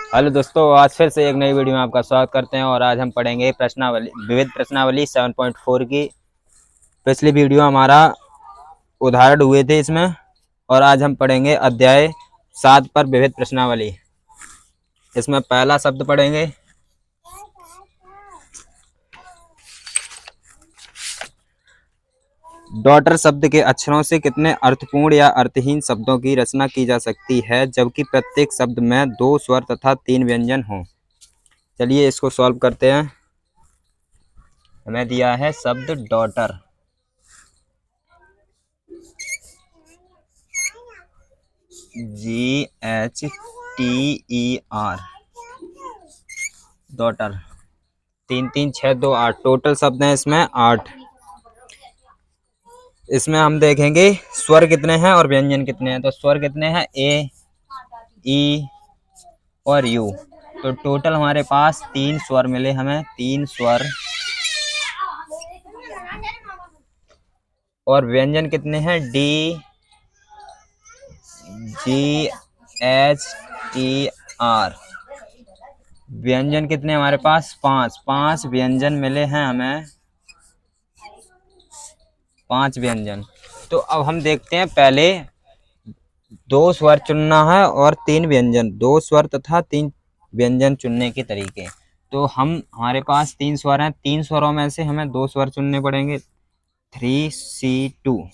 Hello दोस्तों, आज फिर से एक नई वीडियो में आपका स्वागत करते हैं। और आज हम पढ़ेंगे प्रश्नावली, विविध प्रश्नावली 7.4 की। पिछली वीडियो हमारा उदाहरण हुए थे इसमें, और आज हम पढ़ेंगे अध्याय 7 पर विविध प्रश्नावली। इसमें पहला शब्द पढ़ेंगे। डॉटर शब्द के अक्षरों से कितने अर्थपूर्ण या अर्थहीन शब्दों की रचना की जा सकती है जबकि प्रत्येक शब्द में 2 स्वर तथा 3 व्यंजन हों। चलिए इसको सॉल्व करते हैं। हमें दिया है शब्द डॉटर। GHTER, daughter. 3 3 6 2 8 टोटल शब्द हैं इसमें 8। इसमें हम देखेंगे स्वर कितने हैं और व्यंजन कितने हैं। तो स्वर कितने हैं, ए, ई और यू। तो टोटल हमारे पास 3 स्वर मिले हमें, 3 स्वर। और व्यंजन कितने हैं, डी, GHTR। व्यंजन कितने हमारे पास, 5 व्यंजन मिले हैं हमें, 5 व्यंजन। तो अब हम देखते हैं, पहले 2 स्वर चुनना है और 3 व्यंजन, 2 स्वर तथा 3 व्यंजन चुनने के तरीके। तो हमारे पास 3 स्वर हैं, 3 स्वरों में से हमें 2 स्वर चुनने पड़ेंगे। 3C2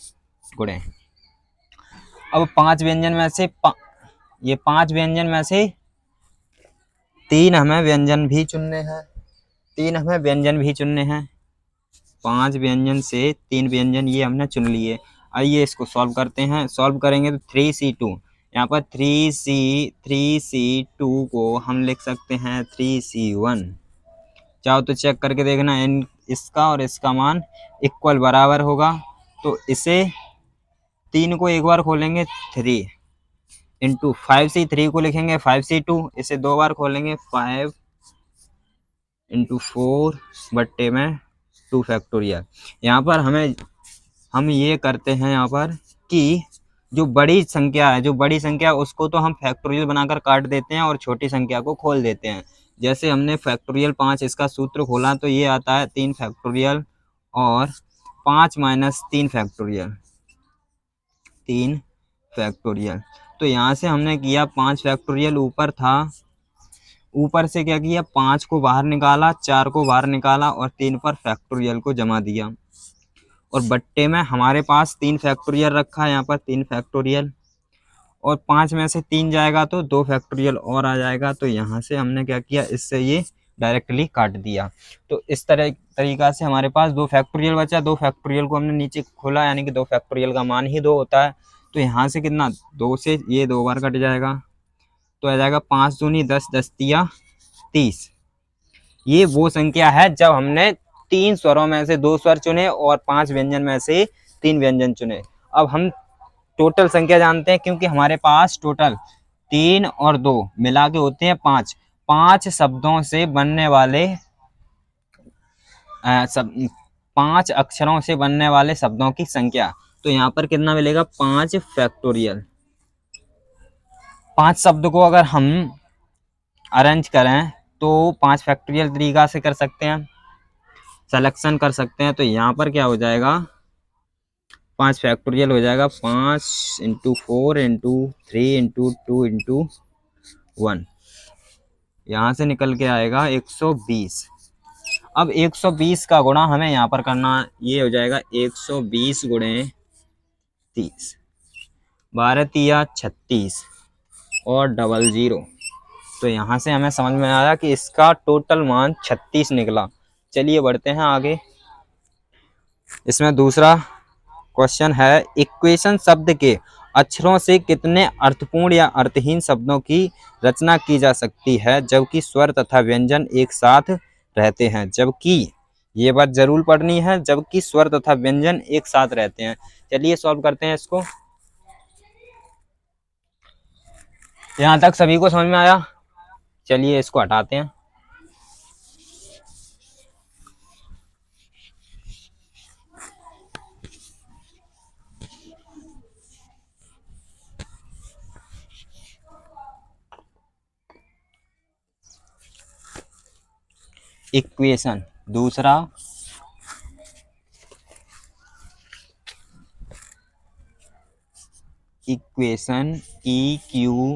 गुणे। अब 5 व्यंजन में से ये 5 व्यंजन में से 3 हमें व्यंजन भी चुनने हैं, 3 हमें व्यंजन भी चुनने हैं। 5 व्यंजन से 3 व्यंजन ये हमने चुन लिए। आइए इसको सॉल्व करते हैं। सॉल्व करेंगे तो 3C2, यहाँ पर 3C2 को हम लिख सकते हैं 3C1। चाहो तो चेक करके देखना, इसका और इसका मान इक्वल बराबर होगा। तो इसे 3 को एक बार खोलेंगे 3 इंटू 5C3 को लिखेंगे 5C2। इसे 2 बार खोलेंगे 5 इंटू 4 बट्टे में 2 फैक्टोरियल। यहाँ पर हम ये करते हैं यहाँ पर कि जो बड़ी संख्या है, जो बड़ी संख्या उसको तो हम फैक्टोरियल बनाकर काट देते हैं और छोटी संख्या को खोल देते हैं। जैसे हमने फैक्टोरियल 5 इसका सूत्र खोला तो ये आता है 3 फैक्टोरियल और 5 माइनस 3 फैक्टोरियल, 3 फैक्टोरियल। तो यहाँ से हमने किया 5 फैक्टोरियल ऊपर था, ऊपर से क्या किया, 5 को बाहर निकाला, 4 को बाहर निकाला और 3 पर फैक्टोरियल को जमा दिया। और बट्टे में हमारे पास 3 फैक्टोरियल रखा है, यहाँ पर 3 फैक्टोरियल। और 5 में से 3 जाएगा तो 2 फैक्टोरियल और आ जाएगा। तो यहाँ से हमने क्या किया, इससे ये डायरेक्टली काट दिया। तो इस तरीका से हमारे पास 2 फैक्टोरियल बचा। 2 फैक्टोरियल को हमने नीचे खोला, यानी कि 2 फैक्टोरियल का मान ही 2 होता है। तो यहाँ से कितना, 2 से ये 2 बार कट जाएगा। तो आ जाएगा 5 दूनी 10, 10 तिया 30। ये वो संख्या है जब हमने 3 स्वरों में से 2 स्वर चुने और 5 व्यंजन में से 3 व्यंजन चुने। अब हम टोटल संख्या जानते हैं, क्योंकि हमारे पास टोटल 3 और 2 मिला के होते हैं 5। 5 शब्दों से बनने वाले 5 अक्षरों से बनने वाले शब्दों की संख्या। तो यहाँ पर कितना मिलेगा, 5 फैक्टोरियल। 5 शब्द को अगर हम अरेंज करें तो 5 फैक्टोरियल तरीका से कर सकते हैं, सिलेक्शन कर सकते हैं। तो यहाँ पर क्या हो जाएगा, 5 फैक्टोरियल हो जाएगा 5 इंटू 4 इंटू 3 इंटू 2 इंटू 1। यहाँ से निकल के आएगा 120। अब 120 का गुणा हमें यहाँ पर करना, ये हो जाएगा 120 गुणे 30, 12 तिया 36 और डबल 0। तो यहाँ से हमें समझ में आया कि इसका टोटल मान 36 निकला। चलिए बढ़ते हैं आगे। इसमें दूसरा क्वेश्चन है, इक्वेशन शब्द के अक्षरों से कितने अर्थपूर्ण या अर्थहीन शब्दों की रचना की जा सकती है जबकि स्वर तथा व्यंजन एक साथ रहते हैं। जबकि ये बात जरूर पढ़नी है, जबकि स्वर तथा व्यंजन एक साथ रहते हैं। चलिए सॉल्व करते हैं इसको। यहाँ तक सभी को समझ में आया? चलिए इसको हटाते हैं। इक्वेशन, दूसरा इक्वेशन EQUATION,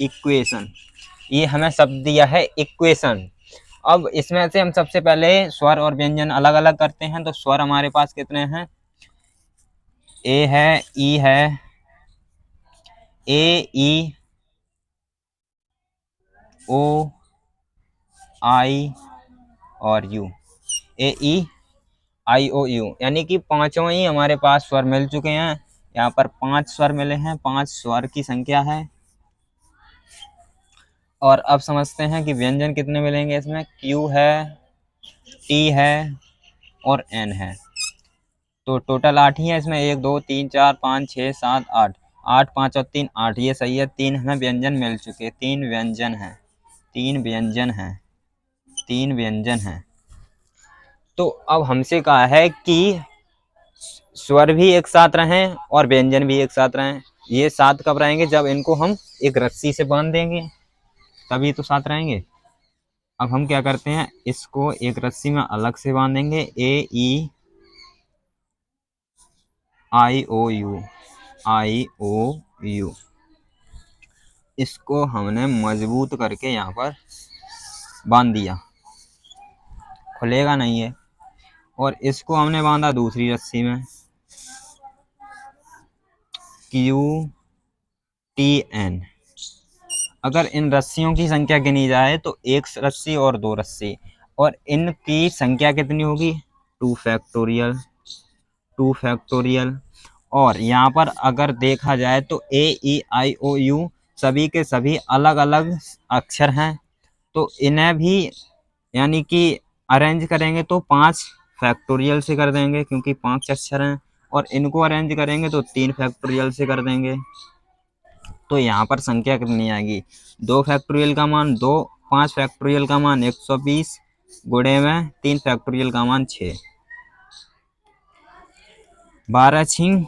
इक्वेशन, ये हमें शब्द दिया है इक्वेशन। अब इसमें से हम सबसे पहले स्वर और व्यंजन अलग अलग करते हैं। तो स्वर हमारे पास कितने हैं? ए है, ई है, ए ई ओ आई और you, A E I O you, यानी कि पांचों ही हमारे पास स्वर मिल चुके हैं। यहाँ पर 5 स्वर मिले हैं, 5 स्वर की संख्या है। और अब समझते हैं कि व्यंजन कितने मिलेंगे इसमें। क्यू है, टी है और एन है। तो टोटल 8 ही है इसमें, 1 2 3 4 5 6 7 8, 8 5 और 3 8, ये सही है। 3 हमें व्यंजन मिल चुके, 3 व्यंजन हैं, 3 व्यंजन हैं, 3 व्यंजन हैं। तो अब हमसे कहा है कि स्वर भी एक साथ रहें और व्यंजन भी एक साथ रहें। ये साथ कब रहेंगे? जब इनको हम एक रस्सी से बांध देंगे, तभी तो साथ रहेंगे। अब हम क्या करते हैं, इसको एक रस्सी में अलग से बांधेंगे, ए ई आई ओ यू, आई ओ यू। इसको हमने मजबूत करके यहाँ पर बांध दिया, खुलेगा नहीं है। और इसको हमने बांधा दूसरी रस्सी में, क्यू टी एन। अगर इन रस्सियों की संख्या गिनी जाए तो 1 रस्सी और 2 रस्सी, और इनकी संख्या कितनी होगी? 2 फैक्टोरियल, 2 फैक्टोरियल। और यहाँ पर अगर देखा जाए तो ए ई आई ओ यू सभी के सभी अलग अलग अक्षर हैं। तो इन्हें भी यानी कि अरेंज करेंगे तो 5 फैक्टोरियल से कर देंगे, क्योंकि 5 अक्षर हैं। और इनको अरेंज करेंगे तो 3 फैक्टोरियल से कर देंगे। तो यहाँ पर संख्या कितनी आएगी? 2 फैक्टोरियल का मान 2, 5 फैक्टोरियल का मान 120, गुणे में 3 फैक्टोरियल का मान 6, 12 छिंग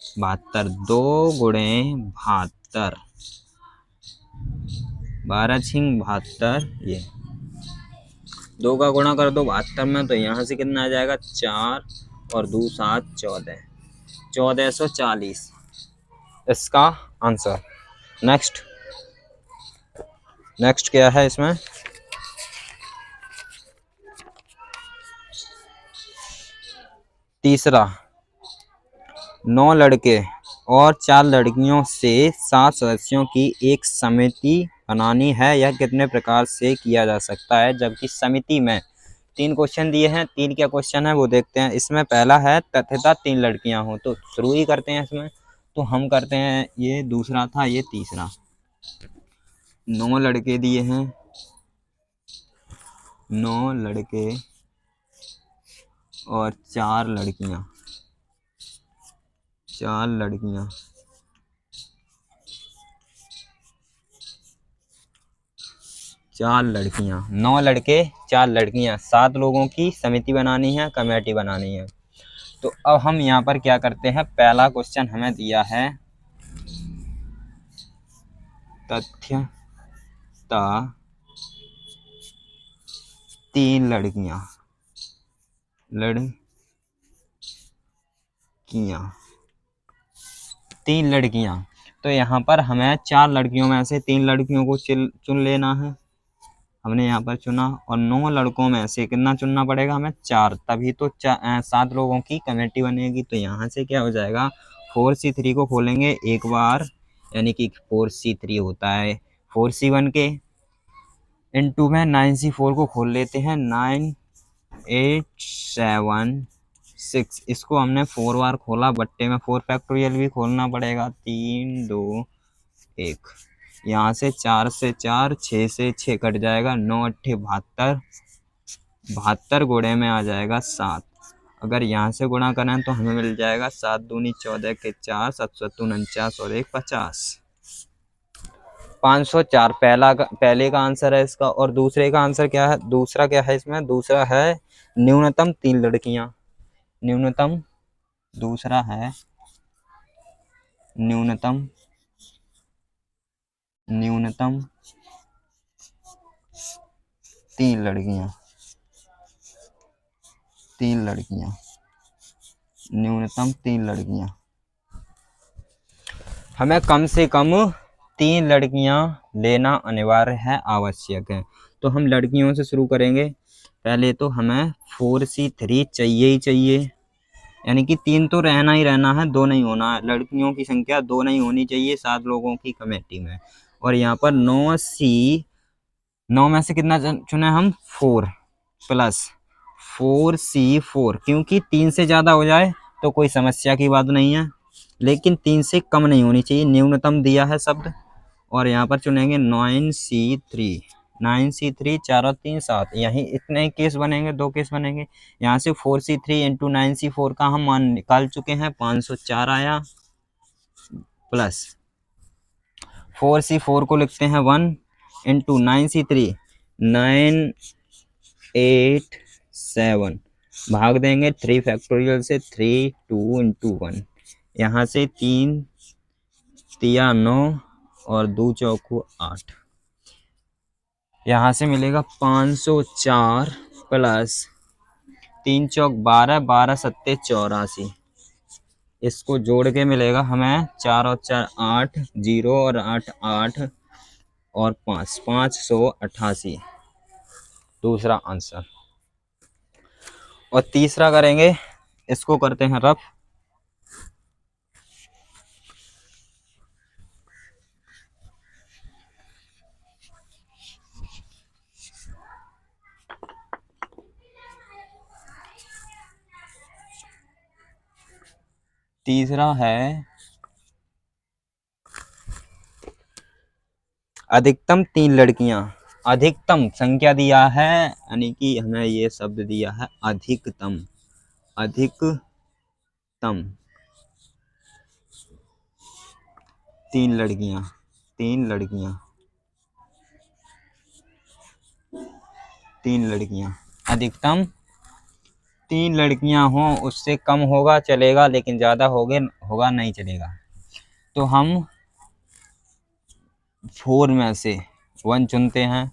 72, 2 गुणे 72, 12 छिंग 72, ये 2 का गुणा कर दो 72 में, तो यहाँ से कितना आ जाएगा? 4 और 2 7 14, 1440 इसका आंसर। नेक्स्ट, नेक्स्ट क्या है इसमें? तीसरा, 9 लड़के और 4 लड़कियों से 7 सदस्यों की एक समिति बनानी है, यह कितने प्रकार से किया जा सकता है? जबकि समिति में 3 क्वेश्चन दिए हैं, 3 क्या क्वेश्चन है वो देखते हैं। इसमें पहला है तथ्यता 3 लड़कियां हो, तो शुरू ही करते हैं इसमें। तो हम करते हैं, ये दूसरा था, ये तीसरा। 9 लड़के दिए हैं, 9 लड़के और 4 लड़कियां, 4 लड़कियां, 4 लड़कियां, 9 लड़के 4 लड़कियां, 7 लोगों की समिति बनानी है, कमेटी बनानी है। तो अब हम यहाँ पर क्या करते हैं, पहला क्वेश्चन हमें दिया है तथ्यता 3 लड़कियां, लड़कियां, 3 लड़कियां। तो यहाँ पर हमें 4 लड़कियों में से 3 लड़कियों को चुन लेना है, हमने यहाँ पर चुना। और 9 लड़कों में से कितना चुनना पड़ेगा हमें? 4, तभी तो 7 लोगों की कमेटी बनेगी। तो यहाँ से क्या हो जाएगा, 4C3 को खोलेंगे एक बार, यानी कि 4C3 होता है 4C1 के, इनटू में 9C4 को खोल लेते हैं, 9 8 7 6। इसको हमने 4 बार खोला, बट्टे में 4 फैक्टोरियल भी खोलना पड़ेगा, 3 2 1। यहाँ से 4 से 4, 6 से 6 कट जाएगा, 9 8 72, 72 गुणे में आ जाएगा 7। अगर यहाँ से गुणा करें तो हमें मिल जाएगा 7 दूनी 14 के 4, 7 7 49 और 1 50, 504 पहले का आंसर है इसका। और दूसरे का आंसर क्या है? दूसरा क्या है इसमें? दूसरा है न्यूनतम 3 लड़कियां, न्यूनतम, दूसरा है न्यूनतम न्यूनतम 3 लड़कियां, 3 लड़कियां, न्यूनतम 3 लड़कियां। हमें कम से कम 3 लड़कियां लेना अनिवार्य है, आवश्यक है। तो हम लड़कियों से शुरू करेंगे। पहले तो हमें 4C3 चाहिए ही चाहिए, यानी कि 3 तो रहना ही रहना है, 2 नहीं होना है। लड़कियों की संख्या 2 नहीं होनी चाहिए 7 लोगों की कमेटी में। और यहाँ पर 9 में से कितना चुने हम? 4 प्लस 4C4, क्योंकि 3 से ज़्यादा हो जाए तो कोई समस्या की बात नहीं है, लेकिन 3 से कम नहीं होनी चाहिए, न्यूनतम दिया है शब्द। और यहाँ पर चुनेंगे 9C3, 9C3 4 और 3 7, यही इतने केस बनेंगे, 2 केस बनेंगे। यहाँ से 4C3 इंटू 9C4 का हम मान निकाल चुके हैं, 504 आया, प्लस 4C4 को लिखते हैं 1 इंटू 9C3 987, भाग देंगे 3 फैक्टोरियल से, 3 2 इंटू 1, यहाँ से 3 तिया 9 और 2 चौको 8, यहाँ से मिलेगा 504 प्लस 3 चौक 12, 12 सत्ते 84, इसको जोड़ के मिलेगा हमें 4 और 4 8, 0 और 8 8 और 5 588, दूसरा आंसर। और तीसरा करेंगे, इसको करते हैं रफ। तीसरा है अधिकतम 3 लड़कियां, अधिकतम संख्या दिया है, यानी कि हमें ये शब्द दिया है अधिकतम, अधिकतम 3 लड़कियां, 3 लड़कियां, 3 लड़कियां, अधिकतम 3 लड़कियां हों, उससे कम होगा चलेगा, लेकिन ज़्यादा होगा नहीं चलेगा। तो हम 4 में से 1 चुनते हैं,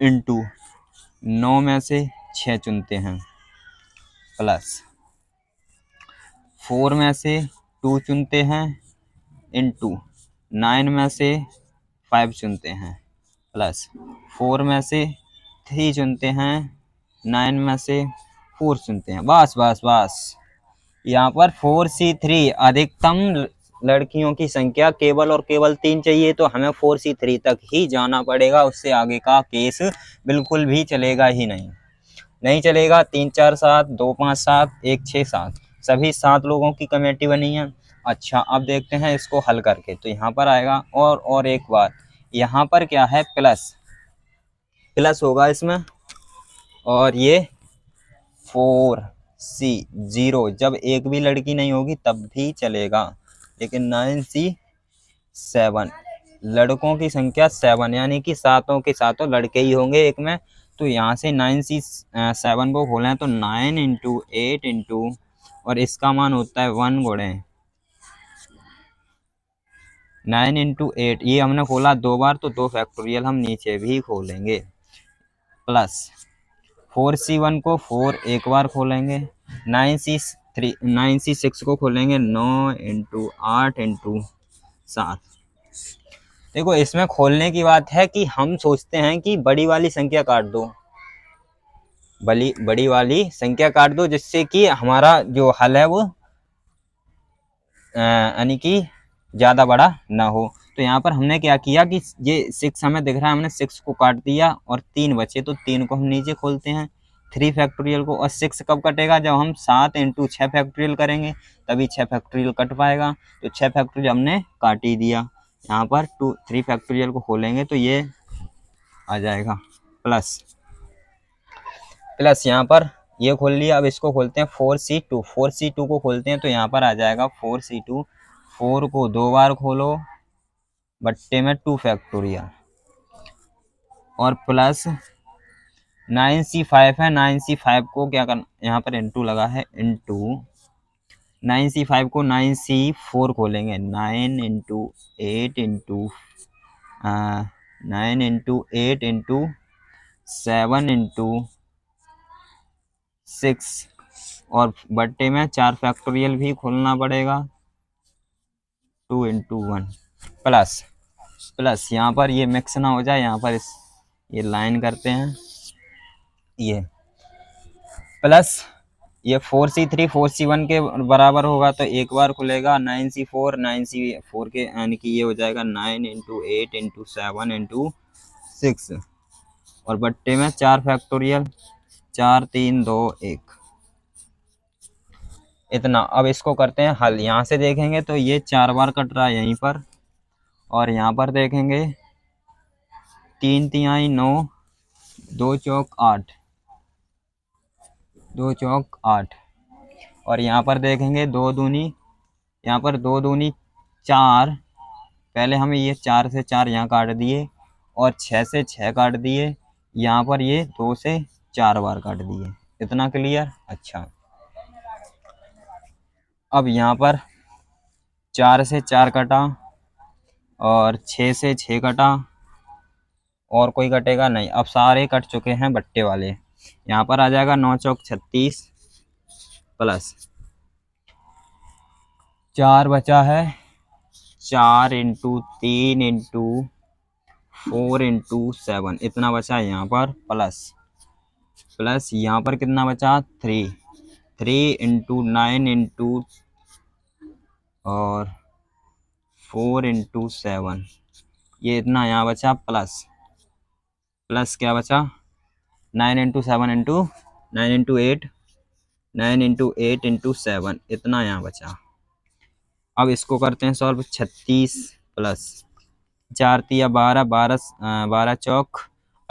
इंटू 9 में से 6 चुनते हैं, प्लस 4 में से 2 चुनते हैं, इंटू 9 में से 5 चुनते हैं, प्लस 4 में से 3 चुनते हैं, 9 में से 4 चुनते हैं। बस बस बस, यहाँ पर 4C3 अधिकतम लड़कियों की संख्या केवल और केवल 3 चाहिए, तो हमें 4C3 तक ही जाना पड़ेगा, उससे आगे का केस बिल्कुल भी चलेगा ही नहीं चलेगा। 3 4 7, 2 5 7, 1 6 7, सभी 7 लोगों की कमेटी बनी है। अच्छा, अब देखते हैं इसको हल करके। तो यहाँ पर आएगा, और एक बात, यहाँ पर क्या है, प्लस होगा इसमें, और ये 4C0, जब एक भी लड़की नहीं होगी तब भी चलेगा, लेकिन 9C7, लड़कों की संख्या 7, यानी कि 7 के 7 लड़के ही होंगे एक में। तो यहाँ से 9C7 को खोलें तो 9 इंटू 8 इंटू, और इसका मान होता है 1 गुणे 9 इंटू 8, ये हमने खोला 2 बार, तो 2 फैक्टोरियल हम नीचे भी खोलेंगे, प्लस 4C1 को 4 एक बार खोलेंगे, 9C6 को खोलेंगे 9 इंटू 8 इंटू 7। देखो, इसमें खोलने की बात है कि हम सोचते हैं कि बड़ी वाली संख्या काट दो, बड़ी वाली संख्या काट दो, जिससे कि हमारा जो हल है वो यानी कि ज़्यादा बड़ा ना हो। तो यहाँ पर हमने क्या किया कि ये 6 हमें दिख रहा है, हमने 6 को काट दिया और 3 बचे, तो 3 को हम नीचे खोलते हैं, 3 फैक्टोरियल को। और 6 कब कटेगा, जब हम 7 इंटू 6 फैक्टोरियल करेंगे, तभी 6 फैक्टोरियल कट पाएगा। तो 6 फैक्टोरियल हमने काट ही दिया। यहाँ पर 3 फैक्टोरियल को खोलेंगे तो ये आ जाएगा, प्लस यहाँ पर ये खोल लिया। अब इसको खोलते हैं 4C2 को खोलते हैं, तो यहाँ पर आ जाएगा 4C2, 4 को 2 बार खोलो, बट्टे में 2 फैक्टोरियल, और प्लस 9C5 है, 9C5 को क्या करना, यहाँ पर इंटू लगा है, इंटू 9C5 को 9C4 खोलेंगे। 9 × 8 × 7 × 6 और बट्टे में 4 फैक्टोरियल भी खोलना पड़ेगा। 2 × 1 प्लस यहाँ पर ये मिक्स ना हो जाए, यहाँ पर ये लाइन करते हैं, ये प्लस ये 4C3 4C1 के बराबर होगा तो एक बार खुलेगा। 9C4 के यानी कि ये हो जाएगा 9 × 8 × 7 × 6 और बट्टे में 4 फैक्टोरियल 4 3 2 1 इतना। अब इसको करते हैं हल। यहाँ से देखेंगे तो ये 4 बार कट रहा है यहीं पर, और यहाँ पर देखेंगे 3 तिहाई 9, 2 चौक 8, 2 चौक 8 और यहाँ पर देखेंगे 2 दूनी, यहाँ पर 2 दूनी 4। पहले हमें ये 4 से 4 यहाँ काट दिए और 6 से 6 काट दिए, यहाँ पर ये 2 से 4 बार काट दिए। इतना क्लियर? अच्छा, अब यहाँ पर 4 से 4 कटा और 6 से 6 कटा, और कोई कटेगा नहीं। अब सारे कट चुके हैं बट्टे वाले। यहाँ पर आ जाएगा 9 चौक 36 प्लस 4 बचा है, 4 × 3 × 4 × 7 इतना बचा है यहाँ पर, प्लस यहाँ पर कितना बचा 3 × 9 × और 4 × 7 ये इतना यहाँ बचा, प्लस क्या बचा 9 × 7 × 9 × 8 9 × 8 × 7 इतना यहाँ बचा। अब इसको करते हैं सॉल्व। 36 प्लस 4 तिया 12 12 चौक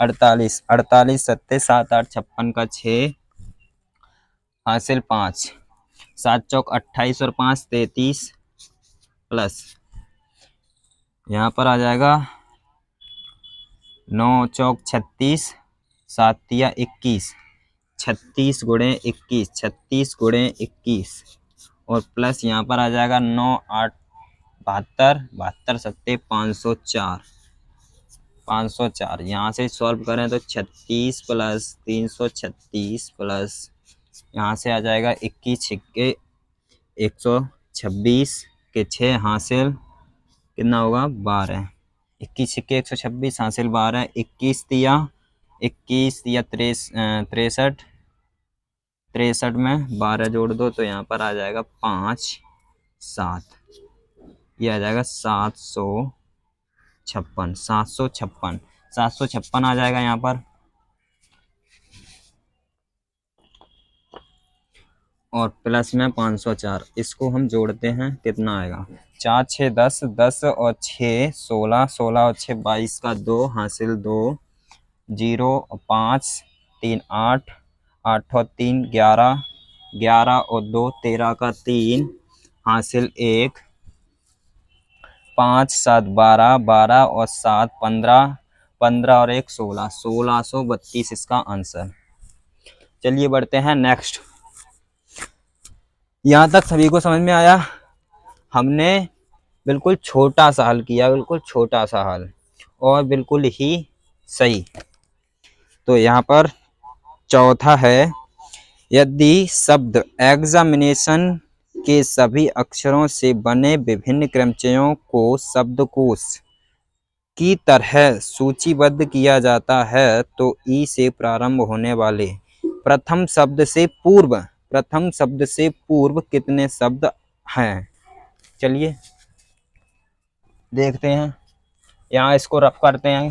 48 48 सत्ते 7 8 56 का 6 हासिल 5 7 चौक 28 और 5 33 प्लस यहाँ पर आ जाएगा 9 चौक 36 7 तिया 21 36 × 21 36 × 21 और प्लस यहाँ पर आ जाएगा 9 8 72 72 सत्ते 504 504। यहाँ से सॉल्व करें तो 36 प्लस 336 प्लस यहाँ से आ जाएगा 21 छिक्के 126 के 6 हासिल कितना होगा 12। 21 छिक्के 126 हासिल 12। 21 तिया 63 63 में 12 जोड़ दो तो यहाँ पर आ जाएगा 5 7, ये आ जाएगा 756 आ जाएगा यहाँ पर। और प्लस में 504 इसको हम जोड़ते हैं, कितना आएगा 4 6 10 10 और 6 16 16 और 6 22 का 2 हासिल 2 0 5 3 8 8 और 3 11 11 और 2 13 का 3 हासिल 1 5 7 12 12 और 7 15 15 और 1 16 1632 इसका आंसर। चलिए बढ़ते हैं नेक्स्ट। यहाँ तक सभी को समझ में आया? हमने बिल्कुल छोटा सा हल किया, बिल्कुल छोटा सा हल और बिल्कुल ही सही। तो यहाँ पर चौथा है, यदि शब्द एग्जामिनेशन के सभी अक्षरों से बने विभिन्न क्रमचयों को शब्दकोश की तरह सूचीबद्ध किया जाता है तो ई से प्रारंभ होने वाले प्रथम शब्द से पूर्व कितने शब्द हैं? चलिए देखते हैं। यहाँ इसको रफ करते हैं।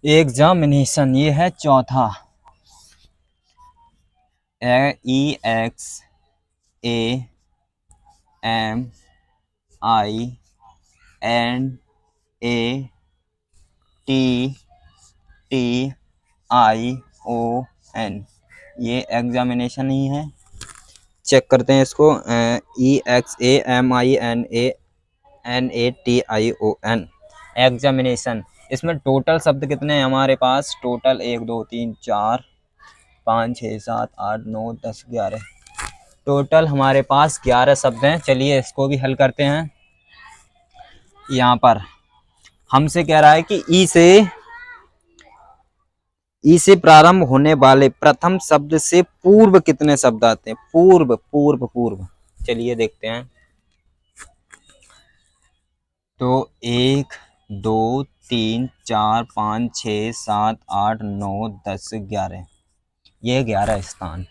एग्जामिनेशन ये है चौथा, EXAMINATION EXAMINATION, ये एग्जामिनेशन ही है। चेक करते हैं इसको, EXAMINATION, एग्जामिनेशन। इसमें टोटल शब्द कितने हैं हमारे पास? टोटल 1 2 3 4 5 6 7 8 9 10 11, टोटल हमारे पास 11 शब्द हैं। चलिए इसको भी हल करते हैं। यहाँ पर हमसे कह रहा है कि ई से प्रारंभ होने वाले प्रथम शब्द से पूर्व कितने शब्द आते हैं? पूर्व पूर्व पूर्व। चलिए देखते हैं। तो 1 2 3 4 5 6 7 8 9 10 11, ये 11 स्थान।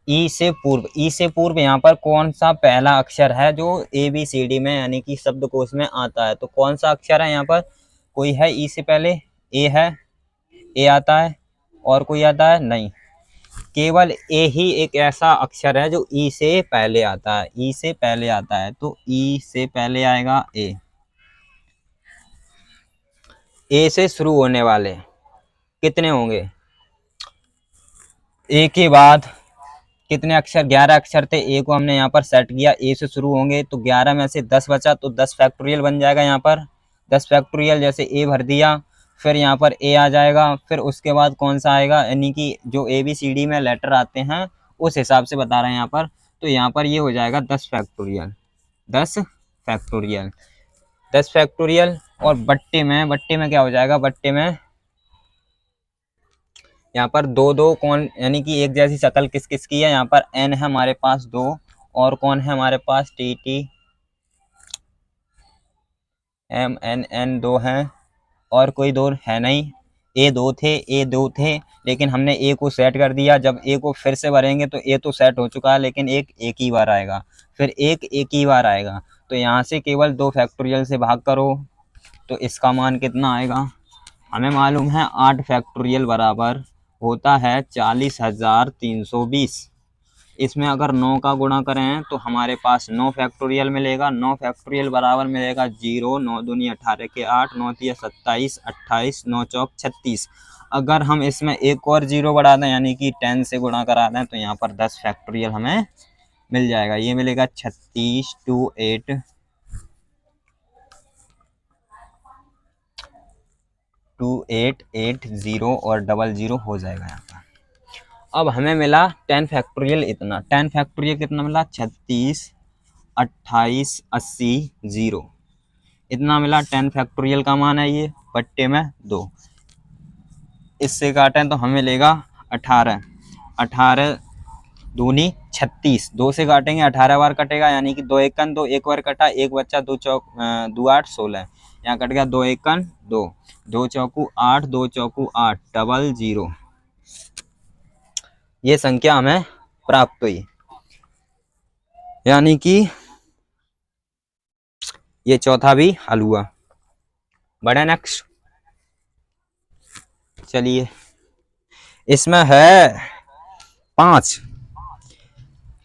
ई से पूर्व, ई से पूर्व यहाँ पर कौन सा पहला अक्षर है जो ABCD में यानी कि शब्दकोश में आता है? तो कौन सा अक्षर है यहाँ पर? कोई है ई से पहले? ए है, ए आता है और कोई आता है? नहीं, केवल ए ही एक ऐसा अक्षर है जो ई से पहले आता है। ई से पहले आता है, तो ई से पहले आएगा ए। ए से शुरू होने वाले कितने होंगे? ए के बाद कितने अक्षर? 11 अक्षर थे। ए को हमने यहाँ पर सेट किया, ए से शुरू होंगे, तो 11 में से 10 बचा, तो 10 फैक्टोरियल बन जाएगा। यहाँ पर 10 फैक्टोरियल, जैसे ए भर दिया, फिर यहाँ पर ए आ जाएगा, फिर उसके बाद कौन सा आएगा, यानी कि जो ABCD में लेटर आते हैं उस हिसाब से बता रहे हैं यहाँ पर। तो यहाँ पर ये हो जाएगा 10 फैक्टोरियल, 10 फैक्टोरियल, 10 फैक्टोरियल। और बट्टे में क्या हो जाएगा? बट्टे में यहाँ पर 2 2 कौन, यानी कि एक जैसी शक्ल किस किस की है? यहाँ पर n है हमारे पास 2, और कौन है हमारे पास? TT MNN 2 हैं, और कोई 2 है नहीं। ए 2 थे, लेकिन हमने ए को सेट कर दिया। जब ए को फिर से भरेंगे तो ए तो सेट हो चुका है, लेकिन एक ही बार आएगा, फिर एक ही बार आएगा। तो यहाँ से केवल 2 फैक्टोरियल से भाग करो, तो इसका मान कितना आएगा? हमें मालूम है 8 फैक्टोरियल बराबर होता है 40,320। इसमें अगर 9 का गुणा करें तो हमारे पास 9 फैक्टोरियल मिलेगा। 9 फैक्टोरियल बराबर मिलेगा 0, 9 दूनी 18 के 8, 9 तिया 27, 28, 9 चौक 36। अगर हम इसमें एक और 0 बढ़ा दें, यानी कि 10 से गुणा करा दें, तो यहाँ पर 10 फैक्टोरियल हमें मिल जाएगा। ये मिलेगा 36 2 8 2880 और 00 हो जाएगा यहाँ पर। अब हमें मिला 10 फैक्टोरियल इतना। 10 फैक्टोरियल कितना मिला? 36 28 80 0, इतना मिला। 10 फैक्टोरियल का मान है ये, बट्टे में 2। इससे काटें तो हमें मिलेगा 18, 18 दूनी 36, 2 से काटेंगे 18 बार कटेगा, यानी कि 2 एकन 2, एक बार कटा, एक बच्चा, 2 चौक 2 8 16, यहाँ कट गया 2 एकन 2, 2 चौकू 8, 2 चौकू 8, 00। ये संख्या हमें प्राप्त हुई, यानी कि ये चौथा भी हल हुआ। बढ़े नेक्स्ट। चलिए, इसमें है 5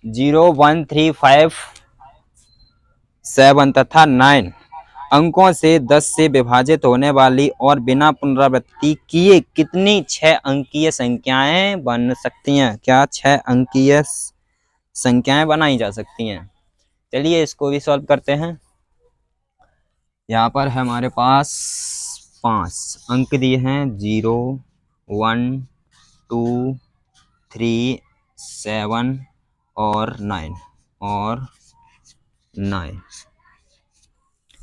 0 1 3 5 7 तथा 9 अंकों से 10 से विभाजित होने वाली और बिना पुनरावृत्ति किए कितनी 6 अंकीय संख्याएं बन सकती हैं? क्या 6 अंकीय संख्याएं बनाई जा सकती हैं? चलिए इसको भी सॉल्व करते हैं। यहाँ पर है हमारे पास 5 अंक दिए हैं, 0 1 2 3 7 और 9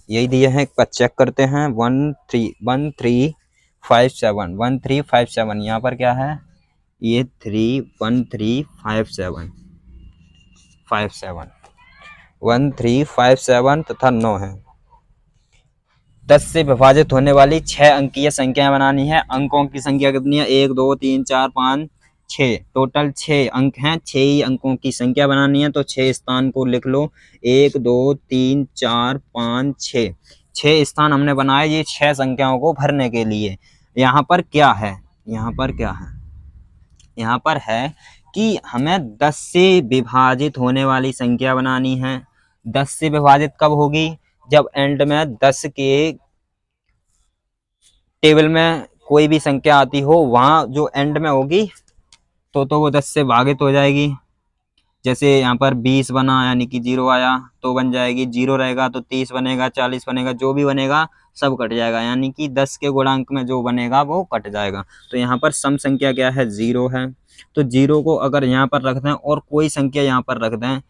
यही दिए हैं। एक बार चेक करते हैं। 1 3 5 7 1 3 5 7, यहाँ पर क्या है? ये 3 1 3 5 7 1 3 5 7 तथा 9 है। 10 से विभाजित होने वाली 6 अंकीय संख्याएं बनानी है। अंकों की संख्या कितनी है? 1 2 3 4 5 6, टोटल 6 अंक हैं। 6 ही अंकों की संख्या बनानी है, तो 6 स्थान को लिख लो। 1 2 3 4 5 6, 6 स्थान हमने बनाए ये 6 संख्याओं को भरने के लिए। यहाँ पर क्या है? यहाँ पर है कि हमें 10 से विभाजित होने वाली संख्या बनानी है। 10 से विभाजित कब होगी? जब एंड में 10 के टेबल में कोई भी संख्या आती हो, वहां जो एंड में होगी तो वो 10 से भागित हो जाएगी। जैसे यहाँ पर 20 बना यानी कि 0 आया तो बन जाएगी, 0 रहेगा तो 30 बनेगा, 40 बनेगा, जो भी बनेगा सब कट जाएगा, यानी कि 10 के गुणांक में जो बनेगा वो कट जाएगा। तो यहाँ पर सम संख्या क्या है, 0 है। तो 0 को अगर यहाँ पर रख दें और कोई संख्या यहाँ पर रख दें,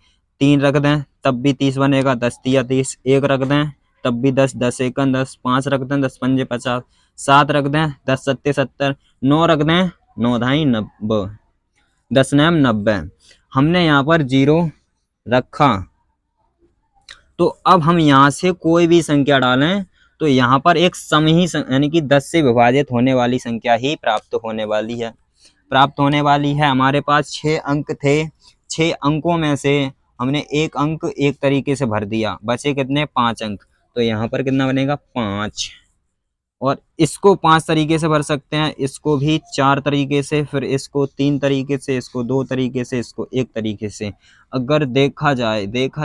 3 रख दें तब भी 30 बनेगा, 10 तिया 30, 1 रख दें तब भी 10, 10 एकन 10, 5 रख दें 10 पंजे 50, 7 रख दें 10 सत्ते 70, 9 रख दें 9 ढाई 90, 10 नैम 90। हमने यहाँ पर 0 रखा, तो अब हम यहाँ से कोई भी संख्या डालें तो यहाँ पर एक सम ही यानी कि 10 से विभाजित होने वाली संख्या ही प्राप्त होने वाली है। हमारे पास 6 अंक थे, 6 अंकों में से हमने एक अंक एक तरीके से भर दिया, बचे कितने, 5 अंक। तो यहाँ पर कितना बनेगा, 5। और इसको 5 तरीके से भर सकते हैं, इसको भी 4 तरीके से, फिर इसको 3 तरीके से, इसको 2 तरीके से, इसको 1 तरीके से। अगर देखा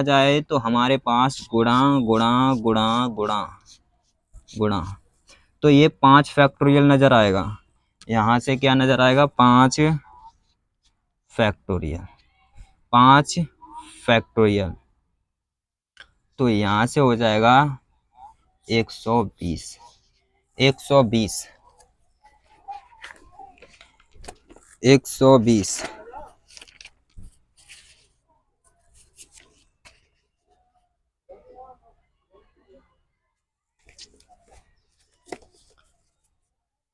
जाए तो हमारे पास गुणा गुणा गुणा गुणा गुणा, तो ये 5 फैक्टोरियल नजर आएगा। यहाँ से क्या नजर आएगा, 5 फैक्टोरियल, 5 फैक्टोरियल। तो यहाँ से हो जाएगा 120, 120, 120।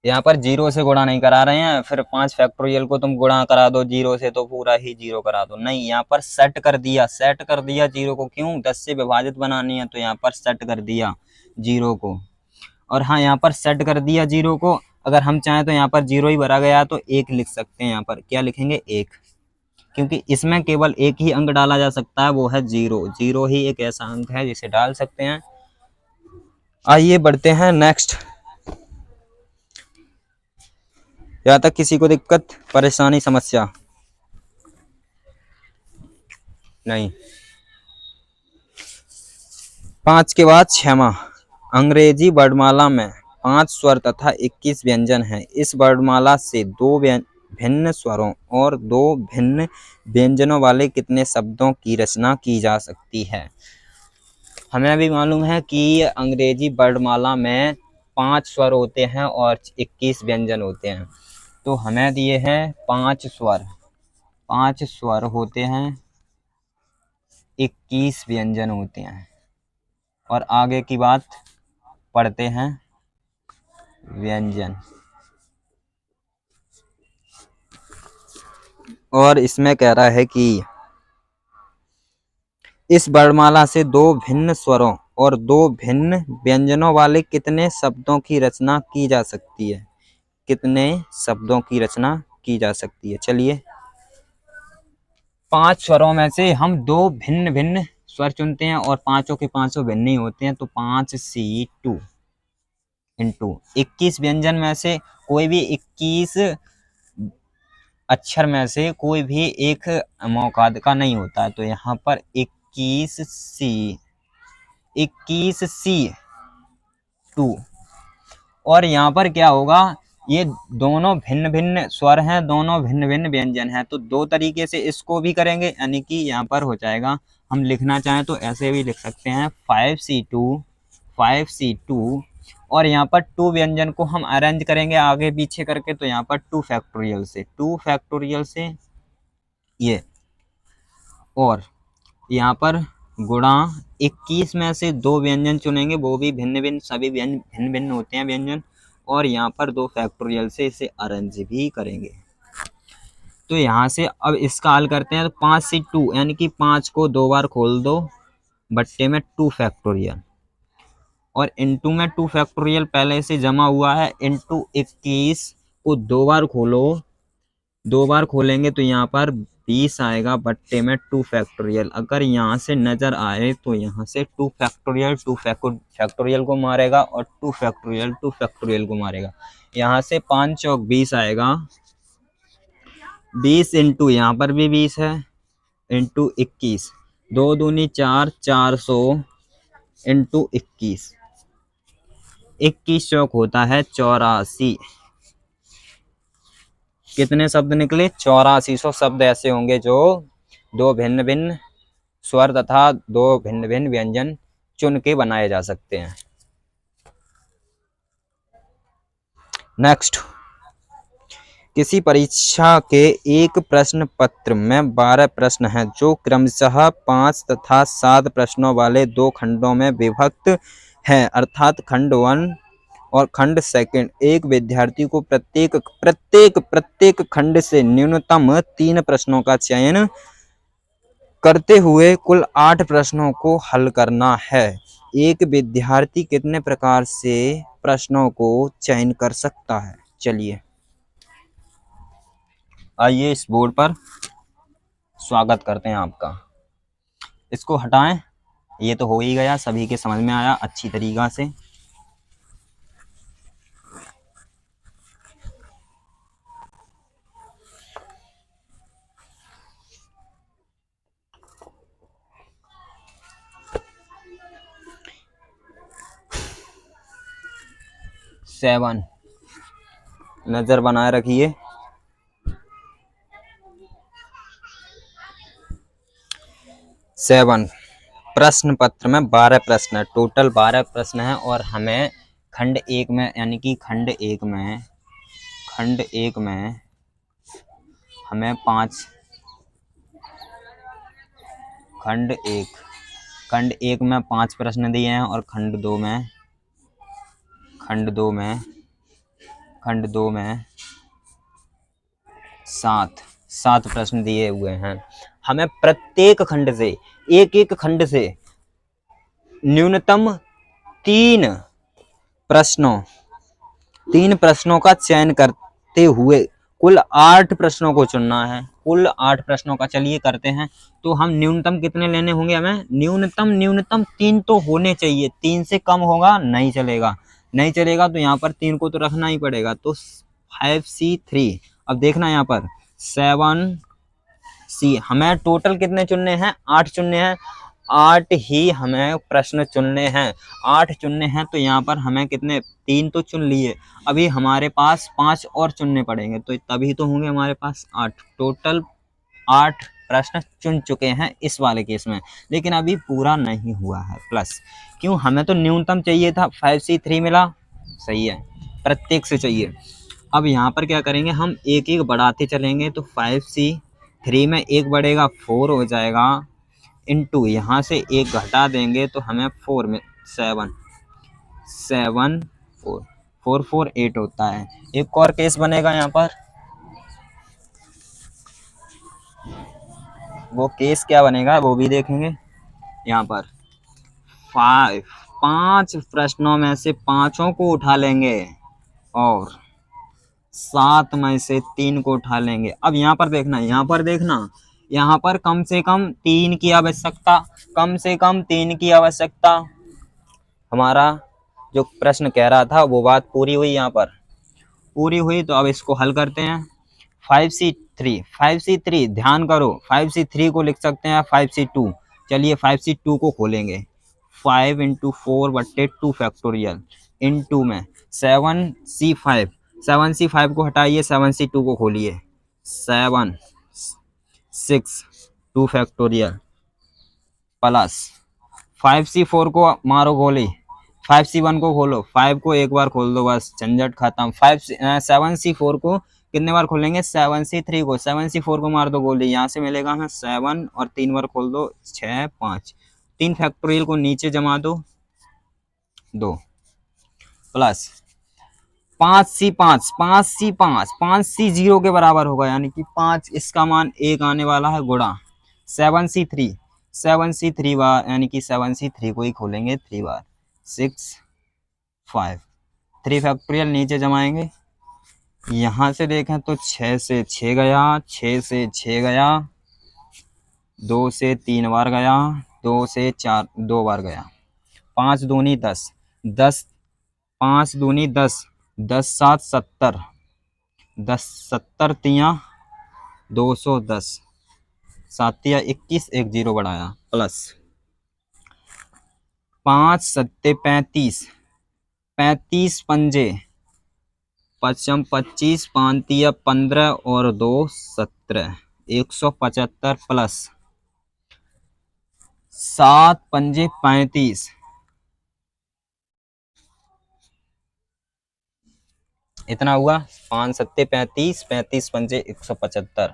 यहाँ पर 0 से गुणा नहीं करा रहे हैं, फिर 5 फैक्टोरियल को तुम गुणा करा दो 0 से तो पूरा ही 0 करा दो, नहीं, यहाँ पर सेट कर दिया 0 को। क्यों, 10 से विभाजित बनानी है, तो यहाँ पर सेट कर दिया 0 को। और हाँ, यहाँ पर सेट कर दिया 0 को। अगर हम चाहें तो यहाँ पर 0 ही भरा गया तो 1 लिख सकते हैं। यहाँ पर क्या लिखेंगे, 1, क्योंकि इसमें केवल एक ही अंक डाला जा सकता है, वो है 0। 0 ही एक ऐसा अंक है जिसे डाल सकते हैं। आइए बढ़ते हैं नेक्स्ट। यहाँ तक किसी को दिक्कत, परेशानी, समस्या नहीं। 5 के बाद 6वां। अंग्रेजी वर्णमाला में 5 स्वर तथा 21 व्यंजन हैं। इस वर्णमाला से 2 भिन्न स्वरों और 2 भिन्न व्यंजनों वाले कितने शब्दों की रचना की जा सकती है। हमें भी मालूम है कि अंग्रेजी वर्णमाला में 5 स्वर होते हैं और 21 व्यंजन होते हैं। तो हमें दिए हैं 5 स्वर, 5 स्वर होते हैं, 21 व्यंजन होते हैं। और आगे की बात पढ़ते हैं, व्यंजन। और इसमें कह रहा है कि इस वर्णमाला से 2 भिन्न स्वरों और 2 भिन्न व्यंजनों वाले कितने शब्दों की रचना की जा सकती है, कितने शब्दों की रचना की जा सकती है। चलिए, 5 स्वरों में से हम 2 भिन्न भिन्न स्वर चुनते हैं और पांचों के पांचों भिन्न ही होते हैं, तो 5C2 इंटू 21 व्यंजन में से कोई भी 21 अक्षर में से कोई भी एक मौका का नहीं होता है, तो यहाँ पर 21C2। और यहाँ पर क्या होगा, ये दोनों भिन्न भिन्न स्वर हैं, दोनों भिन्न भिन्न व्यंजन हैं, तो 2 तरीके से इसको भी करेंगे, यानी कि यहाँ पर हो जाएगा, हम लिखना चाहें तो ऐसे भी लिख सकते हैं 5C2 और यहाँ पर 2 व्यंजन को हम अरेंज करेंगे आगे पीछे करके, तो यहाँ पर 2 फैक्टोरियल से ये, और यहाँ पर गुणा 21 में से 2 व्यंजन चुनेंगे, वो भी भिन्न भिन्न, सभी भिन्न भिन्न होते हैं व्यंजन, और यहाँ पर 2 फैक्टोरियल से इसे अरेंज भी करेंगे। तो यहाँ से अब इसका हल करते हैं, तो 5C2 यानी कि 5 को 2 बार खोल दो, बट्टे में 2 फैक्टोरियल, और इनटू में 2 फैक्टोरियल पहले से जमा हुआ है, इनटू 21 को 2 बार खोलो, 2 बार खोलेंगे तो यहाँ पर 20 आएगा, बट्टे में 2 फैक्टोरियल। अगर यहाँ से नजर आए तो यहाँ से 2 फैक्टोरियल को मारेगा और 2 फैक्टोरियल को मारेगा। यहाँ से 5 चौक 20 आएगा, 20 इंटू यहाँ पर भी 20 है, इंटू 21, 2 दूनी 4, 400, इंटू 21, 21 चौक होता है 84। कितने शब्द निकले? 8400 शब्द ऐसे होंगे जो दो भिन्न भिन्न स्वर तथा दो भिन्न भिन्न व्यंजन चुन के बनाए जा सकते हैं। नेक्स्ट, किसी परीक्षा के एक प्रश्न पत्र में 12 प्रश्न हैं जो क्रमशः 5 तथा 7 प्रश्नों वाले 2 खंडों में विभक्त हैं, अर्थात खंड 1 और खंड 2। एक विद्यार्थी को प्रत्येक खंड से न्यूनतम 3 प्रश्नों का चयन करते हुए कुल 8 प्रश्नों को हल करना है। एक विद्यार्थी कितने प्रकार से प्रश्नों को चयन कर सकता है? चलिए आइए इस बोर्ड पर स्वागत करते हैं आपका। इसको हटाएं, ये तो हो ही गया, सभी के समझ में आया अच्छी तरीका से। सेवन, नजर बनाए रखिए। सेवन, प्रश्न पत्र में 12 प्रश्न है, टोटल 12 प्रश्न है और हमें खंड 1 में यानी कि खंड एक में हमें 5 खंड एक में 5 प्रश्न दिए हैं और खंड दो में 7 प्रश्न दिए हुए हैं। हमें प्रत्येक खंड से एक खंड से न्यूनतम 3 प्रश्नों का चयन करते हुए कुल 8 प्रश्नों को चुनना है। कुल 8 प्रश्नों का चलिए करते हैं। तो हम न्यूनतम कितने लेने होंगे? हमें न्यूनतम 3 तो होने चाहिए, 3 से कम होगा नहीं चलेगा तो यहाँ पर 3 को तो रखना ही पड़ेगा। तो 5C3, अब देखना यहाँ पर 7C, हमें टोटल कितने चुनने हैं? 8 चुनने हैं। 8 ही हमें प्रश्न चुनने हैं, 8 चुनने हैं। तो यहाँ पर हमें कितने? 3 तो चुन लिए, अभी हमारे पास 5 और चुनने पड़ेंगे, तो तभी तो होंगे हमारे पास 8। टोटल 8 प्रश्न चुन चुके हैं इस वाले केस में, लेकिन अभी पूरा नहीं हुआ है प्लस। क्यों? हमें तो न्यूनतम चाहिए था, 5C3 मिला, सही है, प्रत्येक से चाहिए। अब यहाँ पर क्या करेंगे? हम एक एक बढ़ाते चलेंगे। तो 5C3 में एक बढ़ेगा 4 हो जाएगा, इंटू यहाँ से एक घटा देंगे तो हमें 4 में 7 4 4 4 8 होता है। एक और केस बनेगा यहाँ पर, वो केस क्या बनेगा वो भी देखेंगे। यहाँ पर 5 प्रश्नों में से 5 को उठा लेंगे और 7 में से 3 को उठा लेंगे। अब यहाँ पर देखना, यहाँ पर कम से कम 3 की आवश्यकता, हमारा जो प्रश्न कह रहा था वो बात पूरी हुई, यहाँ पर पूरी हुई। तो अब इसको हल करते हैं। 5C3 ध्यान करो, 5C3 को लिख सकते हैं 5C2। चलिए 5C2 को खोलेंगे, 5 × 4/2 फैक्टोरियल इंटू में 7C5 को हटाइए, 7C2 को खोलिए, 7 6 2 फैक्टोरियल प्लस 5C4 को मारो गोली, 5C1 को खोलो, 5 को एक बार खोल दो, बस झंझट खत्म। 7C4 को कितने बार खोलेंगे? 7C3 को, 7C4 को मार दो गोली, यहाँ से मिलेगा हमें 7 और 3 बार खोल दो 6 5, 3 फैक्टोरियल को नीचे जमा दो 2 प्लस 5C 0 के बराबर होगा, यानी कि 5, इसका मान 1 आने वाला है, गुणा 7C3 बार, यानी कि 7C3 को ही खोलेंगे 3 बार, 6 5, 3 फैक्टोरियल नीचे जमाएंगे। यहाँ से देखें तो 6 से 6 गया, 6 से 6 गया, 2 से 3 बार गया, 2 से 4 2 बार गया, 5 दूनी 10, 5 दूनी 10, 10 7 70, 10 70 तियाँ 210, 7 तियाँ 21, 1 0 बढ़ाया, प्लस 5 सत्ते 35, 35 पंजे, पचम 25, 5 तिया 15 और 2 17, 175 प्लस 7 पंजे 35, इतना हुआ। 5 सत्ते 35, 35 पंजे 175।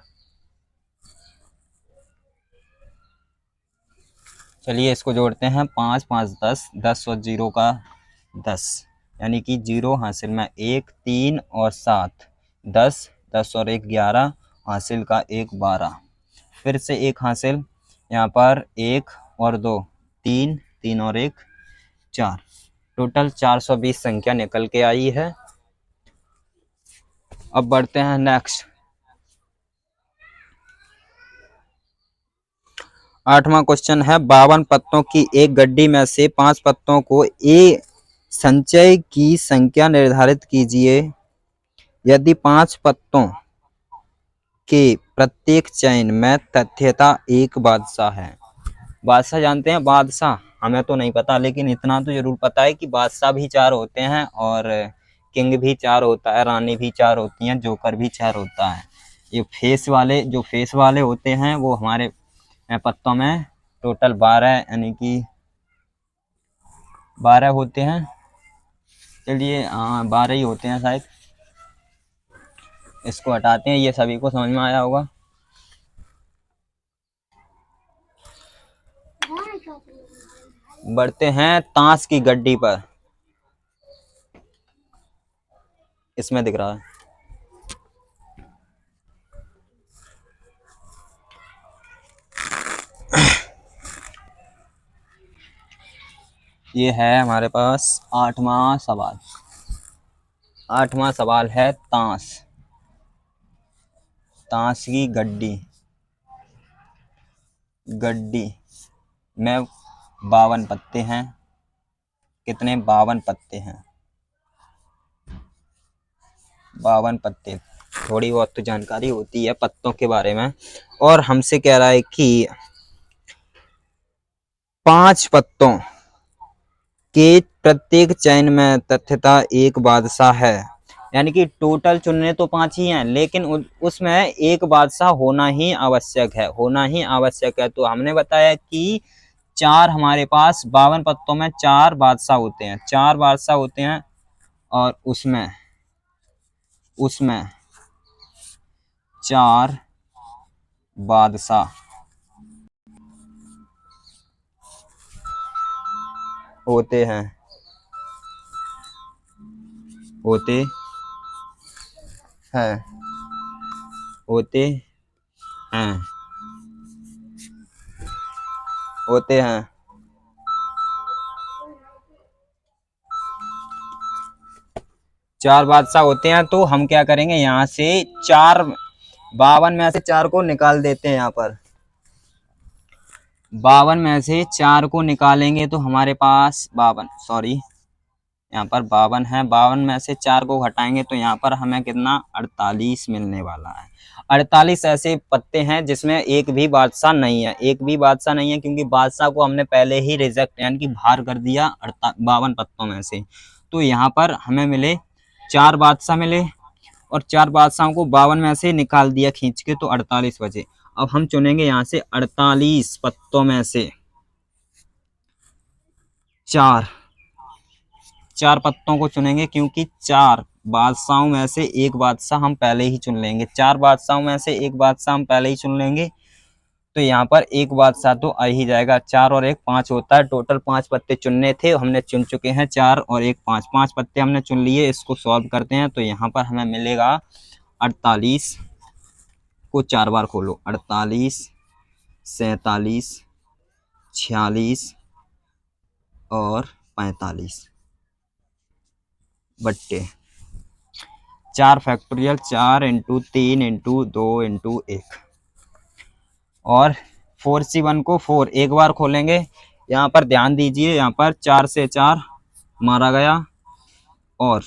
चलिए इसको जोड़ते हैं। 5 5 10, 10 और 0 का 10, यानी कि 0 हासिल में 1, 3 और 7 10, 10 और 1 11, हासिल का 1 12, फिर से 1 हासिल, यहाँ पर 1 और 2 3, 3 और 1 4, टोटल 420 संख्या निकल के आई है। अब बढ़ते हैं नेक्स्ट। 8वां क्वेश्चन है, 52 पत्तों की एक गड्डी में से 5 पत्तों को ए संचय की संख्या निर्धारित कीजिए। यदि 5 पत्तों के प्रत्येक चयन में तथ्यता एक बादशाह है। बादशाह जानते हैं? बादशाह हमें तो नहीं पता, लेकिन इतना तो जरूर पता है कि बादशाह भी 4 होते हैं और किंग भी 4 होता है, रानी भी 4 होती हैं, जोकर भी 4 होता है। ये जो फेस वाले होते हैं वो हमारे पत्तों में टोटल 12, यानी कि 12 होते हैं। चलिए 12 ही होते हैं शायद। इसको हटाते हैं, ये सभी को समझ में आया होगा। बढ़ते हैं ताश की गड्डी पर। इसमें दिख रहा है। ये है हमारे पास 8वां सवाल। 8वां सवाल है ताश की गड्डी में 52 पत्ते हैं। कितने? 52 पत्ते हैं। 52 पत्ते। थोड़ी बहुत तो जानकारी होती है पत्तों के बारे में। और हमसे कह रहा है कि 5 पत्तों के प्रत्येक चयन में तथ्यता एक बादशाह है, यानी कि टोटल चुनने तो 5 ही हैं, लेकिन उसमें एक बादशाह होना ही आवश्यक है। तो हमने बताया कि 4 हमारे पास 52 पत्तों में 4 बादशाह होते हैं, 4 बादशाह होते हैं, और उसमें 4 बादशाह होते हैं होते हैं होते हैं। 4 बादशाह होते हैं। तो हम क्या करेंगे, यहाँ से 4, 52 में से 4 को निकाल देते हैं। यहाँ पर 52 में से 4 को निकालेंगे तो हमारे पास 52, यहाँ पर 52 है। 52 में से 4 को घटाएंगे तो यहाँ पर हमें कितना? 48 मिलने वाला है। 48 ऐसे पत्ते हैं जिसमें एक भी बादशाह नहीं है, क्योंकि बादशाह को हमने पहले ही रिजेक्ट यानी कि बाहर कर दिया 52 पत्तों में से। तो यहाँ पर हमें मिले 4 बादशाह मिले, और 4 बादशाहों को 52 में से निकाल दिया खींच के, तो 48 बचे। अब हम चुनेंगे यहाँ से 48 पत्तों में से 4 पत्तों को चुनेंगे, क्योंकि 4 बादशाहों में से एक बादशाह हम पहले ही चुन लेंगे। 4 बादशाहों में से एक बादशाह हम पहले ही चुन लेंगे, तो यहाँ पर एक बादशाह तो आ ही जाएगा। 4 और 1 5 होता है। टोटल 5 पत्ते चुनने थे, हमने चुन चुके हैं 4 और 1 5, 5 पत्ते हमने चुन लिए। इसको सॉल्व करते हैं तो यहाँ पर हमें मिलेगा 48 को 4 बार खोलो, 48 47 46 और 45 बट्टे 4 फैक्टोरियल 4 इंटू 3 इंटू 2 इंटू 1, और 4C1 को 4 एक बार खोलेंगे। यहाँ पर ध्यान दीजिए, यहाँ पर 4 से 4 मारा गया, और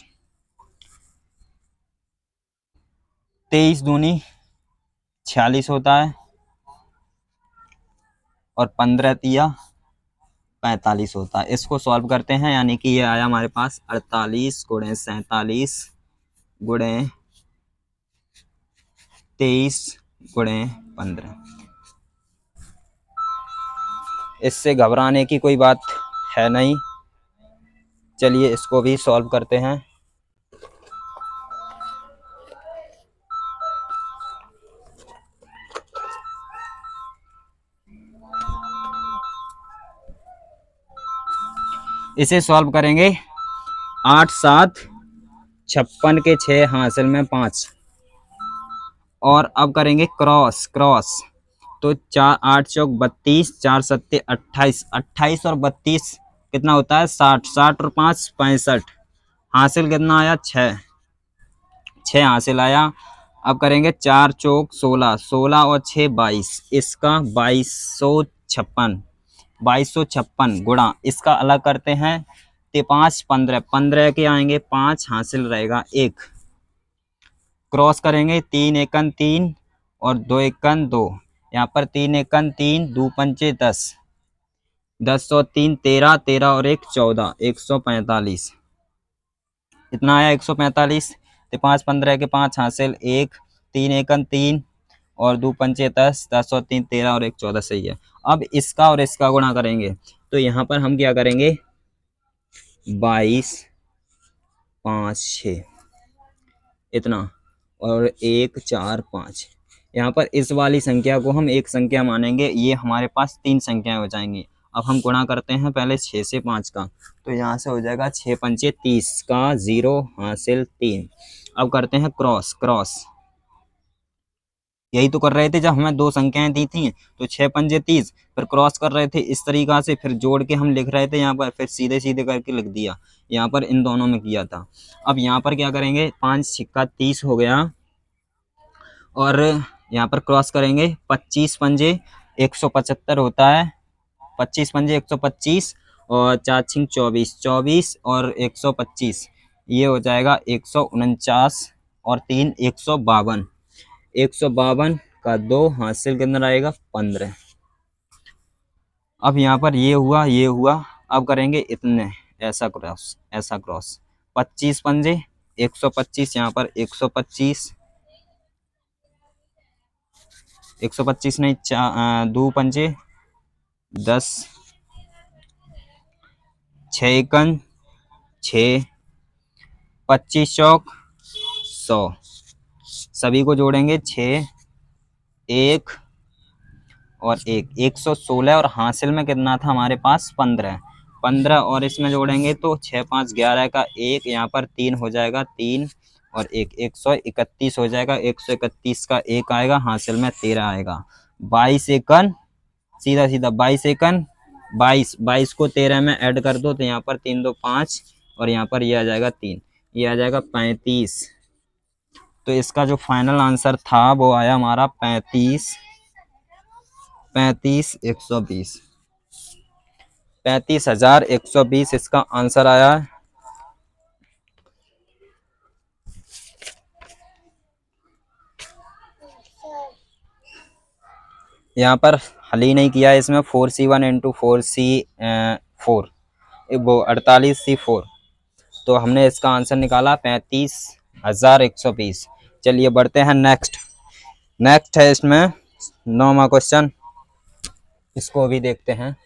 23 दूनी 46 होता है, और 15 तिया 45 होता है। इसको सॉल्व करते हैं, यानी कि ये आया हमारे पास 48 गुणे 47 गुणे 23 गुणे 15। इससे घबराने की कोई बात है नहीं। चलिए इसको भी सॉल्व करते हैं। इसे सॉल्व करेंगे। 8 7 56 के 6 हासिल में 5। और अब करेंगे क्रॉस क्रॉस। तो 4 8 चौक 32, 4 सत्ते 28, 28 और 32 कितना होता है 60, 60 और 5 65। हासिल कितना आया 6, 6 हासिल आया। अब करेंगे 4 चौक 16, 16 और 6 22, इसका 2256, 2256 गुणा इसका अलग करते हैं। 5 15, 15 के आएंगे 5 हासिल रहेगा 1। क्रॉस करेंगे 3 एकन 3 और 2 एकन 2। यहाँ पर 3 एकन 3, 2 पंचे 10, 10 और 3 13, 13 और 1 14, 145। इतना आया 145। तो 5 15 के 5 हासिल 1, 3 एकन 3 और 2 पंचे 10, 10 और 3 13 और 1 14, सही है। अब इसका और इसका गुणा करेंगे। तो यहाँ पर हम क्या करेंगे 22 5 6 इतना और 1 4 5। यहाँ पर इस वाली संख्या को हम एक संख्या मानेंगे, ये हमारे पास 3 संख्याएं हो जाएंगी। अब हम गुणा करते हैं पहले 6 से 5 का। तो यहाँ से हो जाएगा 6 पंचे 30 का 0 हासिल 3। अब करते हैं क्रॉस क्रॉस। यही तो कर रहे थे जब हमें 2 संख्याएं दी थी। तो 6 पंजे 30, फिर क्रॉस कर रहे थे इस तरीका से, फिर जोड़ के हम लिख रहे थे यहाँ पर, फिर सीधे सीधे करके लिख दिया। यहाँ पर इन दोनों में किया था। अब यहाँ पर क्या करेंगे 5 छिक्का 30 हो गया। और यहाँ पर क्रॉस करेंगे 25 पंजे 175 होता है, 25 पंजे 125 और 4 छिंग 24, 24 और 125 ये हो जाएगा 149 और 3 152, 152 का 2 हासिल कितना रहेगा 15। अब यहाँ पर ये हुआ ये हुआ। अब करेंगे इतने ऐसा क्रॉस ऐसा क्रॉस। 25 पंजे 125, यहाँ पर 125, 125 नहीं 2 पंजे 10, 6 एकन 6, 25 चौक 100। सभी को जोड़ेंगे 6 1 और 1 116 और हासिल में कितना था हमारे पास 15, 15 और इसमें जोड़ेंगे तो 6 5 11 का 1, यहाँ पर 3 हो जाएगा 3 और 1 131 हो जाएगा। 131 का 1 आएगा, हासिल में 13 आएगा। 22 एकन सीधा सीधा 22 एकन 22, 22 को 13 में ऐड कर दो तो यहाँ पर 3 2 5 और यहाँ पर ये आ जाएगा 3, ये आ जाएगा 35। तो इसका जो फाइनल आंसर था वो आया हमारा 35 35 120, 35,120 इसका आंसर आया है। यहाँ पर हल ही नहीं किया है इसमें 4C1 इंटू 4C4 वो 48C4। तो हमने इसका आंसर निकाला 35,120। चलिए बढ़ते हैं नेक्स्ट। नेक्स्ट है इसमें 9वां क्वेश्चन, इसको भी देखते हैं।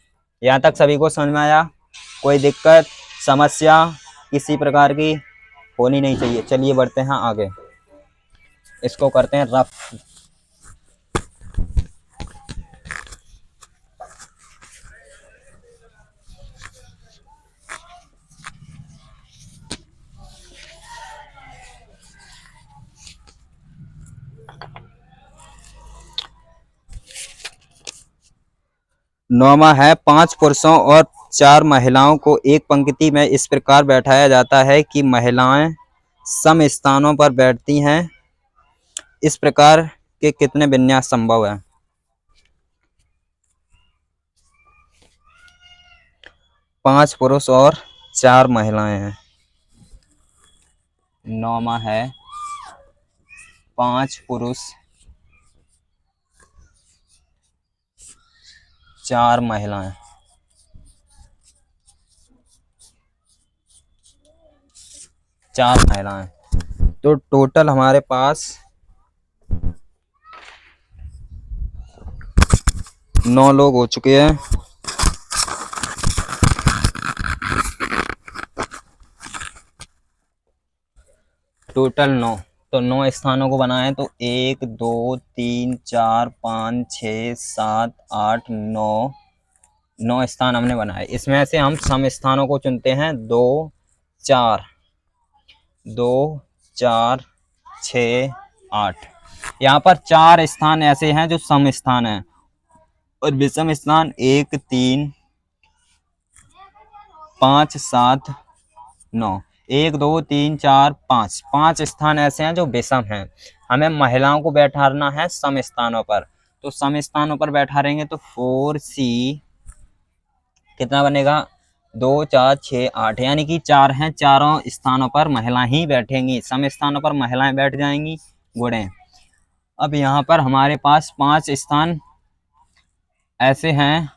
यहाँ तक सभी को समझ में आया? कोई दिक्कत समस्या किसी प्रकार की होनी नहीं चाहिए। चलिए बढ़ते हैं आगे, इसको करते हैं रफ। नौवां है 5 पुरुषों और 4 महिलाओं को एक पंक्ति में इस प्रकार बैठाया जाता है कि महिलाएं सम स्थानों पर बैठती हैं। इस प्रकार के कितने विन्यास संभव है? 5 पुरुष और 4 महिलाएं हैं। नौवां है 5 पुरुष 4 महिलाएं। 4 महिलाएं। तो टोटल हमारे पास 9 लोग हो चुके हैं। टोटल 9। तो 9 स्थानों को बनाए तो 1 2 3 4 5 6 7 8 9 स्थान हमने बनाए। इसमें से हम सम स्थानों को चुनते हैं 2 4 6 8। यहाँ पर 4 स्थान ऐसे हैं जो सम स्थान हैं और विषम स्थान 1 3 5 7 9। 1 2 3 4 5 5 स्थान ऐसे हैं जो विषम हैं। हमें महिलाओं को बैठाना है सम स्थानों पर। तो सम स्थानों पर बैठाएंगे तो 4C कितना बनेगा 2 4 6 8, यानी कि 4 हैं। चारों स्थानों पर महिलाएं ही बैठेंगी, सम स्थानों पर महिलाएं बैठ जाएंगी। गुणे। अब यहाँ पर हमारे पास 5 स्थान ऐसे हैं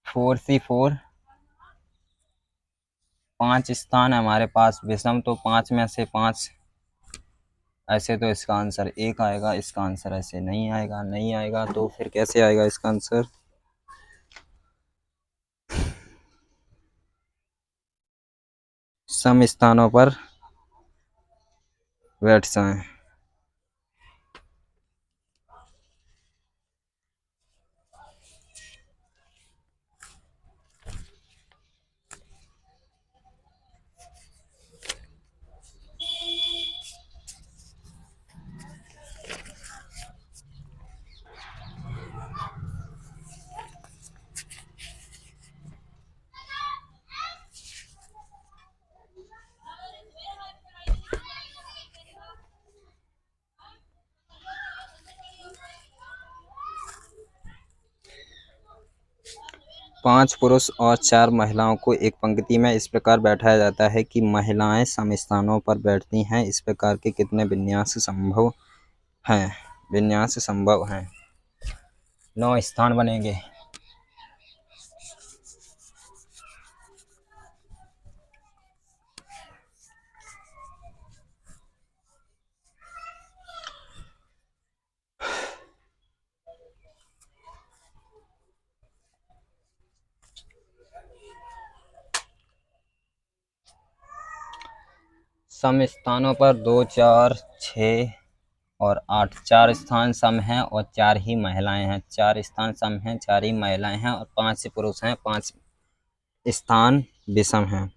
फोर सी 5 स्थान है हमारे पास विषम। तो 5 में से 5 ऐसे, तो इसका आंसर 1 आएगा। इसका आंसर ऐसे नहीं आएगा। नहीं आएगा तो फिर कैसे आएगा इसका आंसर? सम स्थानों पर बैठ जाएं। पांच पुरुष और 4 महिलाओं को एक पंक्ति में इस प्रकार बैठाया जाता है कि महिलाएं सम स्थानों पर बैठती हैं। इस प्रकार के कितने विन्यास संभव हैं? विन्यास संभव हैं। 9 स्थान बनेंगे। सम स्थानों पर 2 4 6 और 8, 4 स्थान सम हैं और 4 ही महिलाएं हैं। 4 स्थान सम हैं, 4 ही महिलाएं हैं और 5 पुरुष हैं, 5 स्थान विषम हैं।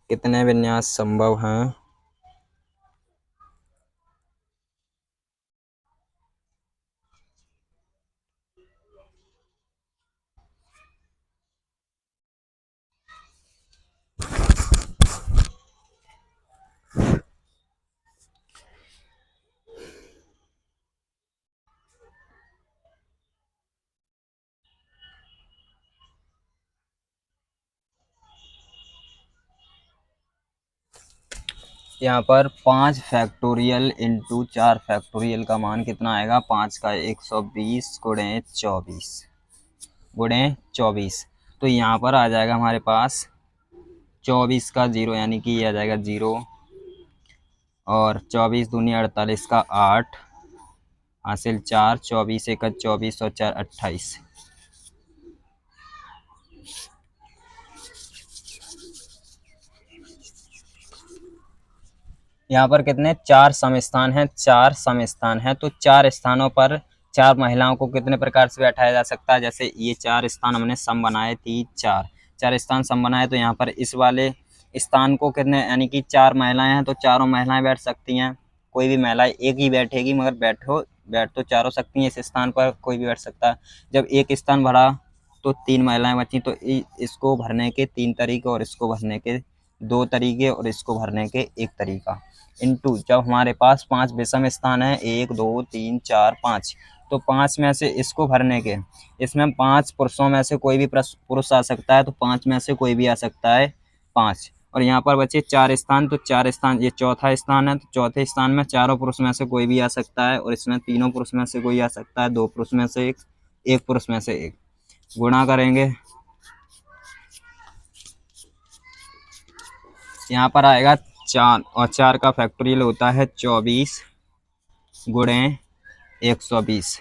कितने विन्यास संभव हैं? यहाँ पर 5 फैक्टोरियल इंटू 4 फैक्टोरियल का मान कितना आएगा? 5 का 120 गुणे 24 तो यहाँ पर आ जाएगा हमारे पास 24 का 0, यानी कि ये आ जाएगा 0 और 24 दूनी 48 का 8 हासिल 4, 24 एक 24 और 4 28। यहाँ पर कितने 4 सम स्थान हैं? 4 सम स्थान हैं। तो 4 स्थानों पर 4 महिलाओं को कितने प्रकार से बैठाया जा सकता है? जैसे ये 4 स्थान हमने सम बनाए थी, 4 स्थान सम बनाए, तो यहाँ पर इस वाले स्थान को कितने, यानी कि 4 महिलाएं हैं तो चारों महिलाएं बैठ सकती हैं। कोई भी महिला एक ही बैठेगी, मगर बैठ तो चारों सकती हैं। इस स्थान पर कोई भी बैठ सकता है। जब एक स्थान भरा तो 3 महिलाएं बची, तो इसको भरने के 3 तरीके और इसको भरने के दो तरीके और इसको भरने के एक तरीका, इनटू जब हमारे पास 5 विषम स्थान है, 1 2 3 4 5, तो 5 में से इसको भरने के, इसमें 5 पुरुषों में से कोई भी पुरुष आ सकता है, तो 5 में से कोई भी आ सकता है 5, और यहाँ पर बचे 4 स्थान, तो 4 स्थान, ये चौथा स्थान है, तो चौथे स्थान में चारों पुरुष में से कोई भी आ सकता है, और इसमें तीनों पुरुष में से कोई आ सकता है, 2 पुरुष में से एक पुरुष में से एक। गुणा करेंगे, यहाँ पर आएगा 4, और 4 का फैक्टोरियल होता है 24 गुणे 120,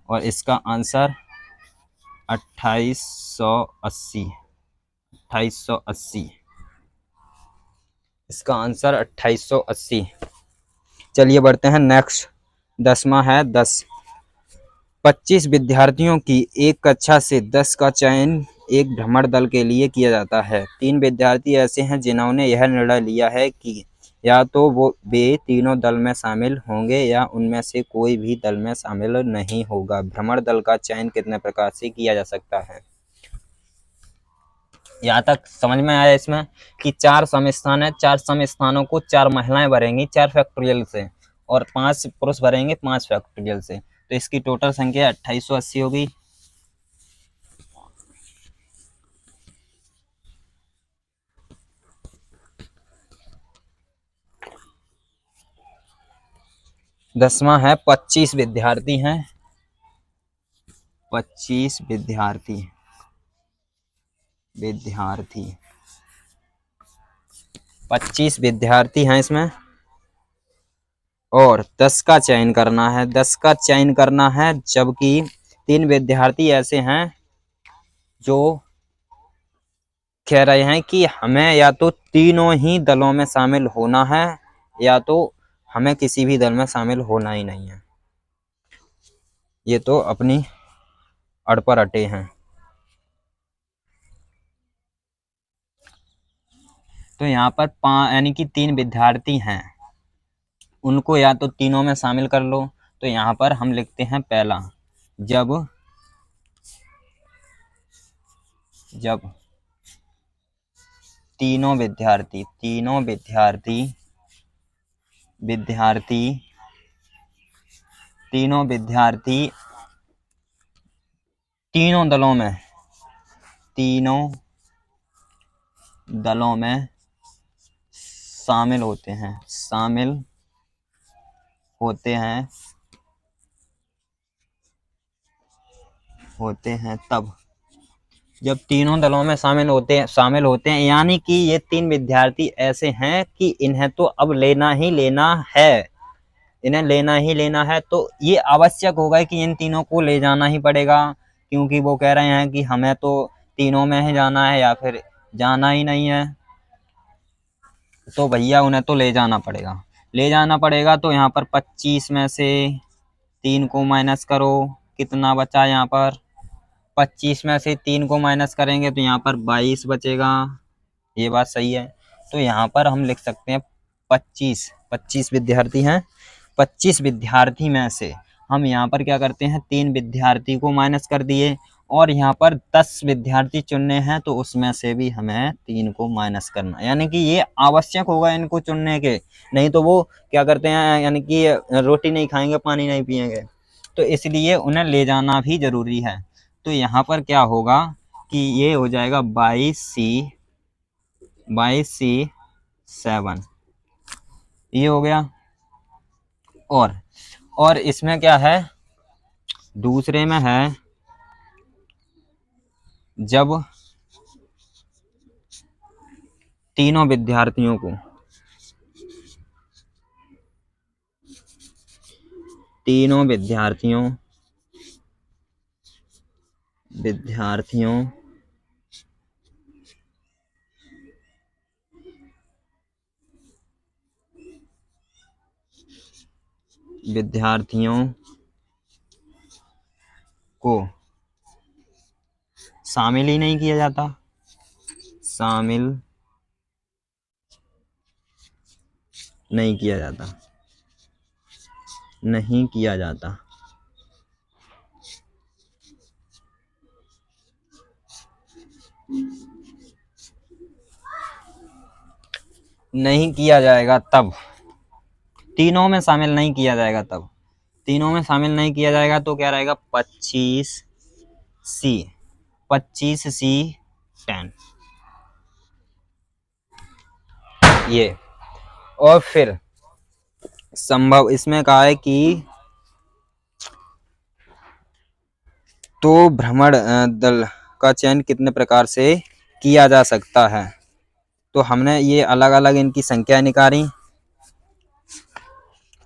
और इसका आंसर 2880, 2880, इसका आंसर 2880। चलिए बढ़ते हैं नेक्स्ट। 10वां है 10। 25 विद्यार्थियों की एक कक्षा से 10 का चयन एक भ्रमण दल के लिए किया जाता है। 3 विद्यार्थी ऐसे हैं जिन्होंने यह निर्णय लिया है कि या तो वे तीनों दल में शामिल होंगे या उनमें से कोई भी दल में शामिल नहीं होगा। भ्रमण दल का चयन कितने प्रकार से किया जा सकता है? यहाँ तक समझ में आया इसमें कि 4 समस्थान है, 4 समस्थानों को 4 महिलाएं भरेंगी 4 फैक्टोरियल से, और 5 पुरुष भरेंगे 5 फैक्टोरियल से, तो इसकी टोटल संख्या 2880 होगी। दसवां है 25 विद्यार्थी हैं, 25 विद्यार्थी 25 विद्यार्थी हैं इसमें, और 10 का चयन करना है, 10 का चयन करना है, जबकि 3 विद्यार्थी ऐसे हैं जो कह रहे हैं कि हमें या तो तीनों ही दलों में शामिल होना है या तो हमें किसी भी दल में शामिल होना ही नहीं है। ये तो अपनी अड़ पर अटे हैं। तो यहाँ पर यानी कि 3 विद्यार्थी हैं, उनको या तो तीनों में शामिल कर लो। तो यहाँ पर हम लिखते हैं पहला, जब तीनों विद्यार्थी तीनों दलों में शामिल होते हैं तब, जब तीनों दलों में शामिल होते हैं, यानी कि ये 3 विद्यार्थी ऐसे हैं कि इन्हें तो अब लेना ही लेना है, तो ये आवश्यक होगा कि इन तीनों को ले जाना ही पड़ेगा, क्योंकि वो कह रहे हैं कि हमें तो तीनों में ही जाना है या फिर जाना ही नहीं है, तो भैया उन्हें तो ले जाना पड़ेगा। तो यहाँ पर 25 में से 3 को माइनस करो, कितना बचा? यहाँ पर 25 में से 3 को माइनस करेंगे तो यहाँ पर 22 बचेगा। ये बात सही है। तो यहाँ पर हम लिख सकते हैं 25 विद्यार्थी हैं, 25 विद्यार्थी में से हम यहाँ पर क्या करते हैं, 3 विद्यार्थी को माइनस कर दिए, और यहाँ पर 10 विद्यार्थी चुनने हैं, तो उसमें से भी हमें 3 को माइनस करना, यानी कि ये आवश्यक होगा इनको चुनने के, नहीं तो वो क्या करते हैं, यानी कि रोटी नहीं खाएंगे, पानी नहीं पिएंगे, तो इसलिए उन्हें ले जाना भी जरूरी है। तो यहाँ पर क्या होगा कि ये हो जाएगा 22C 7, ये हो गया। और इसमें क्या है, दूसरे में है जब तीनों विद्यार्थियों को शामिल ही नहीं किया जाता, नहीं किया जाता। नहीं किया जाएगा तब, तीनों में शामिल नहीं किया जाएगा तब, तीनों में शामिल नहीं किया जाएगा तो क्या रहेगा 25C, 25C10 ये। और फिर संभव इसमें कहा है कि तो भ्रमण दल का चयन कितने प्रकार से किया जा सकता है। तो हमने ये अलग अलग इनकी संख्या निकाली।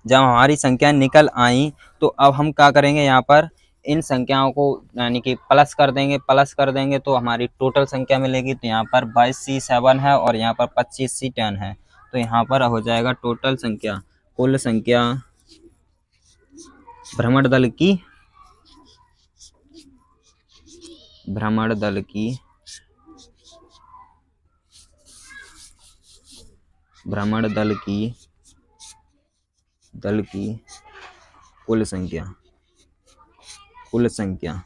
जब हमारी संख्या निकल आई तो अब हम क्या करेंगे, यहाँ पर इन संख्याओं को यानी कि प्लस कर देंगे, प्लस कर देंगे तो हमारी टोटल संख्या मिलेगी। तो यहाँ पर 22C7 है और यहाँ पर 25C10 है। तो यहाँ पर हो जाएगा टोटल संख्या, कुल संख्या भ्रमण दल की, भ्रमण दल की, भ्रमण दल की, दल की कुल संख्या, कुल संख्या,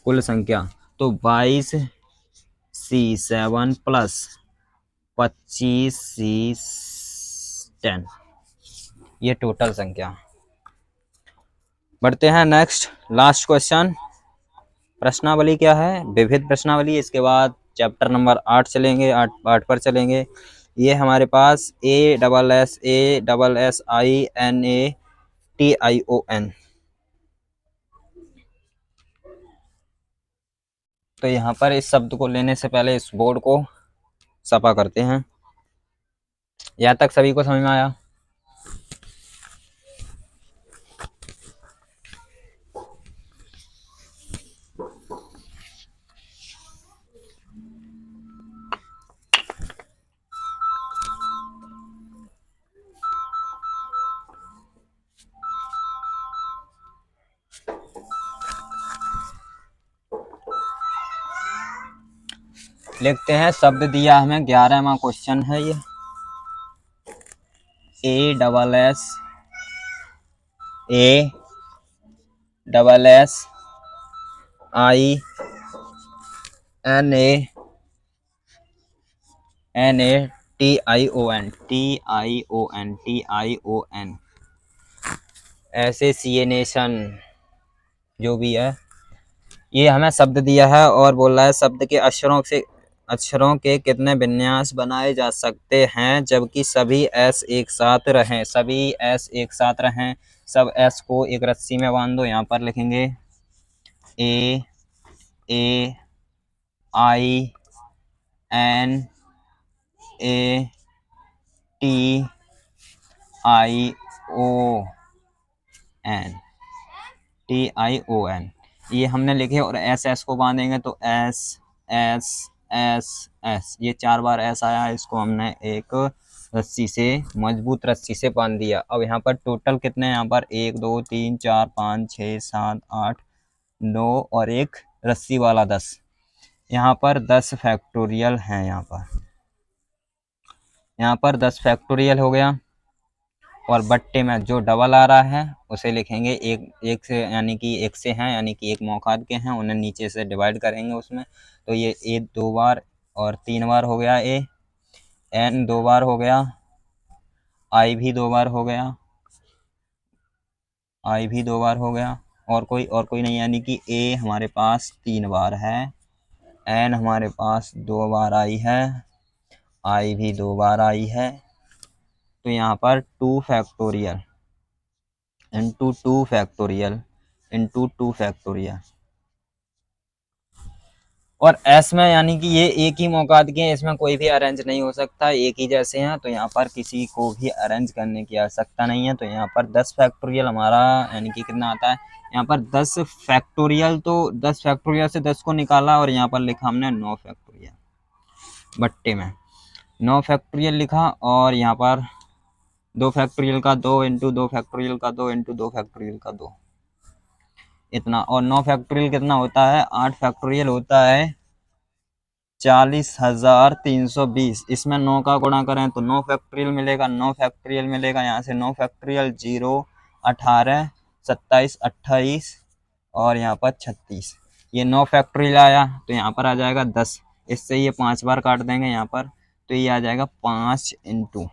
कुल संख्या। तो 22C7 प्लस 25C10 ये टोटल संख्या। बढ़ते हैं नेक्स्ट लास्ट क्वेश्चन। प्रश्नावली क्या है, विविध प्रश्नावली। इसके बाद चैप्टर नंबर 8 चलेंगे, 8 पर चलेंगे। ये हमारे पास ASSASSINATION। तो यहाँ पर इस शब्द को लेने से पहले इस बोर्ड को सफा करते हैं। यहाँ तक सभी को समझ में आया? लिखते हैं, शब्द दिया हमें 11वां क्वेश्चन है ये। ASSINATION एसोसिएशन जो भी है, ये हमें शब्द दिया है और बोल रहा है शब्द के अक्षरों के कितने विन्यास बनाए जा सकते हैं जबकि सभी एस एक साथ रहें, सभी एस एक साथ रहें। सब एस को एक रस्सी में बांध दो। यहाँ पर लिखेंगे AAINATION ये हमने लिखे और एस एस को बांधेंगे तो एस एस एस एस, ये 4 बार एस आया, इसको हमने एक रस्सी से, मजबूत रस्सी से बांध दिया। अब यहाँ पर टोटल कितने हैं, यहाँ पर 1 2 3 4 5 6 7 8 9 और एक रस्सी वाला 10। यहाँ पर 10 फैक्टोरियल हैं। यहाँ पर 10 फैक्टोरियल हो गया। और बट्टे में जो डबल आ रहा है उसे लिखेंगे एक से, यानी कि एक से हैं, यानी कि एक मौकात के हैं, उन्हें नीचे से डिवाइड करेंगे उसमें। तो ये ए 2 बार और 3 बार हो गया, ए एन 2 बार हो गया, आई भी 2 बार हो गया, आई भी 2 बार हो गया, और कोई नहीं, यानी कि ए हमारे पास 3 बार है, एन हमारे पास 2 बार आई है, आई भी 2 बार आई है। तो यहाँ पर 2 factorial into 2 factorial into 2 factorial. और एस में यानी कि ये एक ही मौका के हैं, इसमें कोई भी अरेंज नहीं हो सकता, एक ही जैसे हैं, तो यहाँ पर किसी को भी अरेंज करने की आवश्यकता नहीं है। तो यहाँ पर 10 फैक्टोरियल हमारा यानी कि कितना आता है, यहाँ पर 10 फैक्टोरियल। तो 10 फैक्टोरियल से 10 को निकाला और यहाँ पर लिखा हमने 9 फैक्टोरियल, बट्टे में 9 फैक्टोरियल लिखा। और यहाँ पर 2 फैक्टोरियल का 2 इंटू 2 फैक्टोरियल का 2 इंटू 2 फैक्टोरियल का 2, इतना। और 9 फैक्टोरियल कितना होता है, 8 फैक्टोरियल होता है 40,320। इसमें 9 का गुणा करें तो 9 फैक्टोरियल मिलेगा, 9 फैक्टोरियल मिलेगा। यहाँ से 9 फैक्टोरियल 0 18 27 28 और यहाँ पर 36, ये 9 फैक्टोरियल आया। तो यहाँ पर आ जाएगा 10, इससे ये 5 बार काट देंगे यहाँ पर, तो ये आ जाएगा 5 इंटू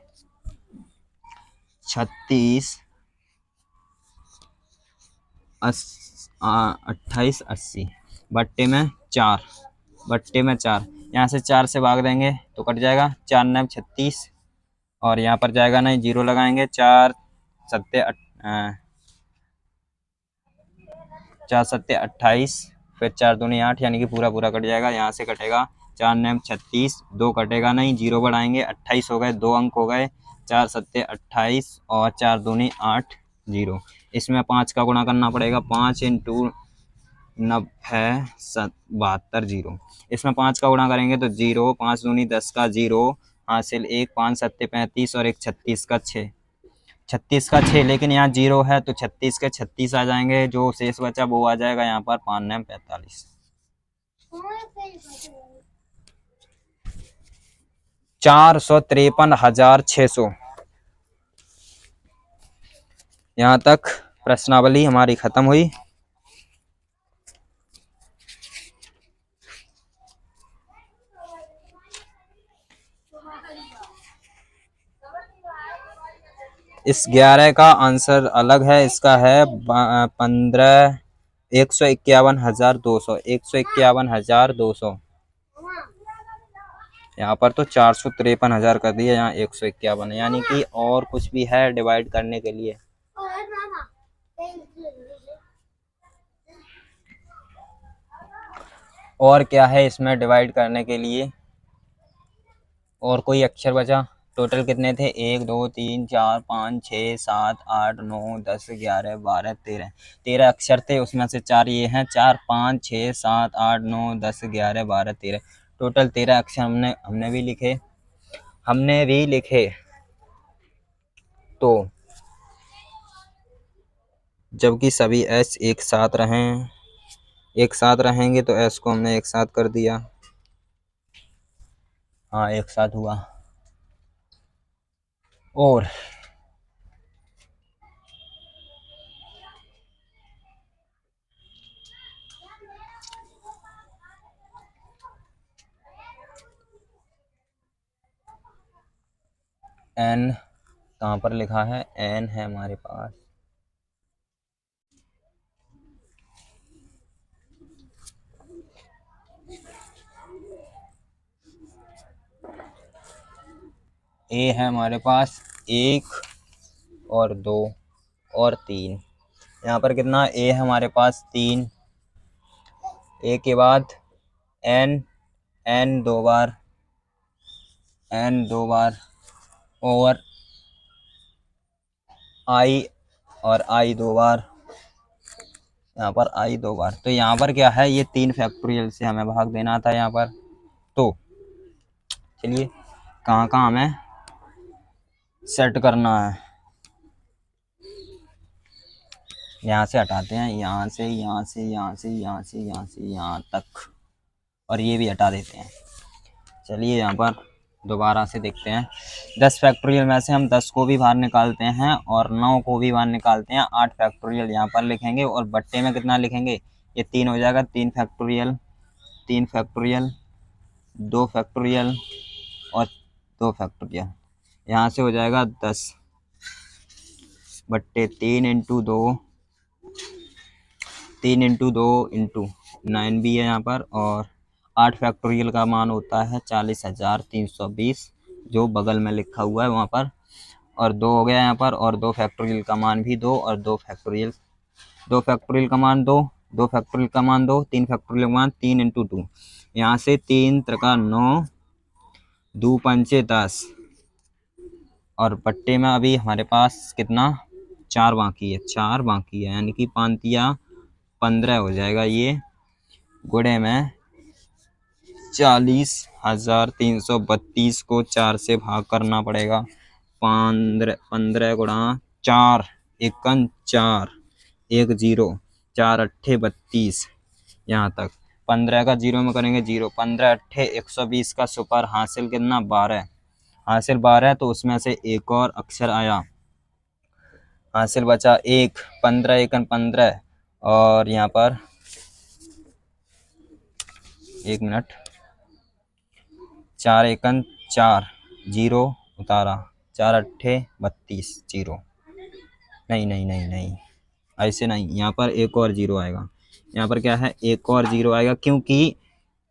36 28 80 बट्टे में 4, बट्टे में 4। यहाँ से 4 से भाग देंगे तो कट जाएगा, 4 9 36, और यहाँ पर जाएगा नहीं, 0 लगाएंगे, 4 7 28, फिर 4 दूनी 8, यानी कि पूरा पूरा कट जाएगा। यहाँ से कटेगा 4 9 36, 2 कटेगा नहीं, 0 बढ़ाएंगे, 28 हो गए, 2 अंक हो गए, 4 7 28 और 4 दूनी 8 0। इसमें 5 का गुणा करना पड़ेगा, 5 इंटू 90 72 0। इसमें 5 का गुणा करेंगे तो 0, 5 दूनी 10 का 0 हासिल 1, 5 7 35 और 1 36 का 6, 36 का 6। लेकिन यहाँ 0 है तो 36 के 36 आ जाएंगे, जो शेष बचा वो आ जाएगा यहाँ पर 5 9 45, 453,600। यहाँ तक प्रश्नावली हमारी खत्म हुई। इस 11 का आंसर अलग है, इसका है 151,200, 151,200। यहाँ पर तो 453,000 कर दिया, यहाँ 151, यानी कि और कुछ भी है डिवाइड करने के लिए। और क्या है इसमें डिवाइड करने के लिए, और कोई अक्षर बचा? टोटल कितने थे? 1 2 3 4 5 6 7 8 9 10 11 12 13, 13 अक्षर थे, उसमें से 4 ये हैं, 4 5 6 7 8 9 10 11 12 13, टोटल 13 अक्षर हमने भी लिखे। तो जबकि सभी एस एक साथ रहेंगे तो एस को हमने एक साथ कर दिया, हाँ एक साथ हुआ। और एन कहाँ पर लिखा है? एन है हमारे पास, ए है हमारे पास 1 और 2 और 3। यहाँ पर कितना? ए है हमारे पास 3, ए के बाद एन, एन 2 बार, एन 2 बार, और आई, और आई 2 बार, यहाँ पर आई 2 बार। तो यहाँ पर क्या है, ये 3 फैक्टोरियल से हमें भाग देना था यहाँ पर। तो चलिए कहाँ कहाँ हमें सेट करना है, यहाँ से हटाते हैं, यहाँ से, यहाँ से, यहाँ से, यहाँ से, यहाँ से, यहाँ तक, और ये भी हटा देते हैं। चलिए यहाँ पर दोबारा से देखते हैं। 10 फैक्टोरियल में से हम 10 को भी बाहर निकालते हैं और 9 को भी बाहर निकालते हैं। 8 फैक्टोरियल यहाँ पर लिखेंगे और बट्टे में कितना लिखेंगे? ये 3 हो जाएगा, 3 फैक्टोरियल, 3 फैक्टोरियल, 2 फैक्टोरियल और 2 फैक्टोरियल। यहाँ से हो जाएगा 10 बट्टे 3 इंटू 2, 3 इंटू 2 इंटू 9 भी है यहाँ पर। और 8 फैक्टोरियल का मान होता है 40,320, जो बगल में लिखा हुआ है वहाँ पर। और 2 हो गया यहाँ पर, और 2 फैक्टोरियल का मान भी 2, और 2 फैक्टोरियल का मान 2, 2 फैक्टोरियल का मान 2, 3 फैक्टोरियल का मान 3 इंटू 2। यहाँ से 3 त्रिका 9, 2 पंचे 10, और बट्टे में अभी हमारे पास कितना? 4 बाकी है, 4 बाकी है, यानी कि 5 15 हो जाएगा। ये गुणे में 40,332 को 4 से भाग करना पड़ेगा। 15 गुणा 4 एकन 4 1 0, 4 अट्ठे 32, यहाँ तक। 15 का 0 में करेंगे 0, 15 अट्ठे 120 का सुपर हासिल कितना? 12 हासिल 12, तो उसमें से एक और अक्षर आया, हासिल बचा 1, 15 एकन 15, और यहाँ पर 1 मिनट, 4 एकन 4, 0 उतारा, 4 अट्ठे 32, 0। नहीं नहीं नहीं नहीं, ऐसे नहीं, यहाँ पर एक और 0 आएगा। यहाँ पर क्या है, एक और 0 आएगा, क्योंकि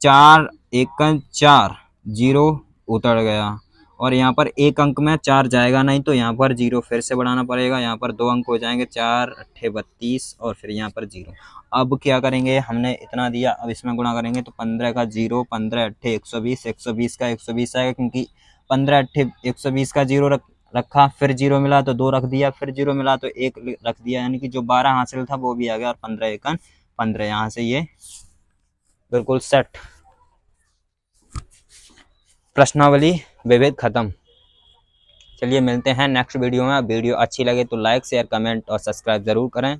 4 एकन 4, 0 उतर गया, और यहाँ पर एक अंक में 4 जाएगा नहीं, तो यहाँ पर 0 फिर से बढ़ाना पड़ेगा। यहाँ पर 2 अंक हो जाएंगे, 4 अट्ठे 32 और फिर यहाँ पर 0। अब क्या करेंगे, हमने इतना दिया, अब इसमें गुणा करेंगे तो 15 का 0, 15 अट्ठे 120, 120 का 120 आएगा, क्योंकि 15 अट्ठे 120 का 0 रखा, फिर 0 मिला तो 2 रख दिया, फिर 0 मिला तो 1 रख दिया, यानी कि जो 12 हासिल था वो भी आ गया, और 15 एकन 15, यहाँ से ये बिल्कुल सेट। प्रश्नावली विविध खत्म। चलिए मिलते हैं नेक्स्ट वीडियो में। वीडियो अच्छी लगे तो लाइक शेयर कमेंट और सब्सक्राइब ज़रूर करें।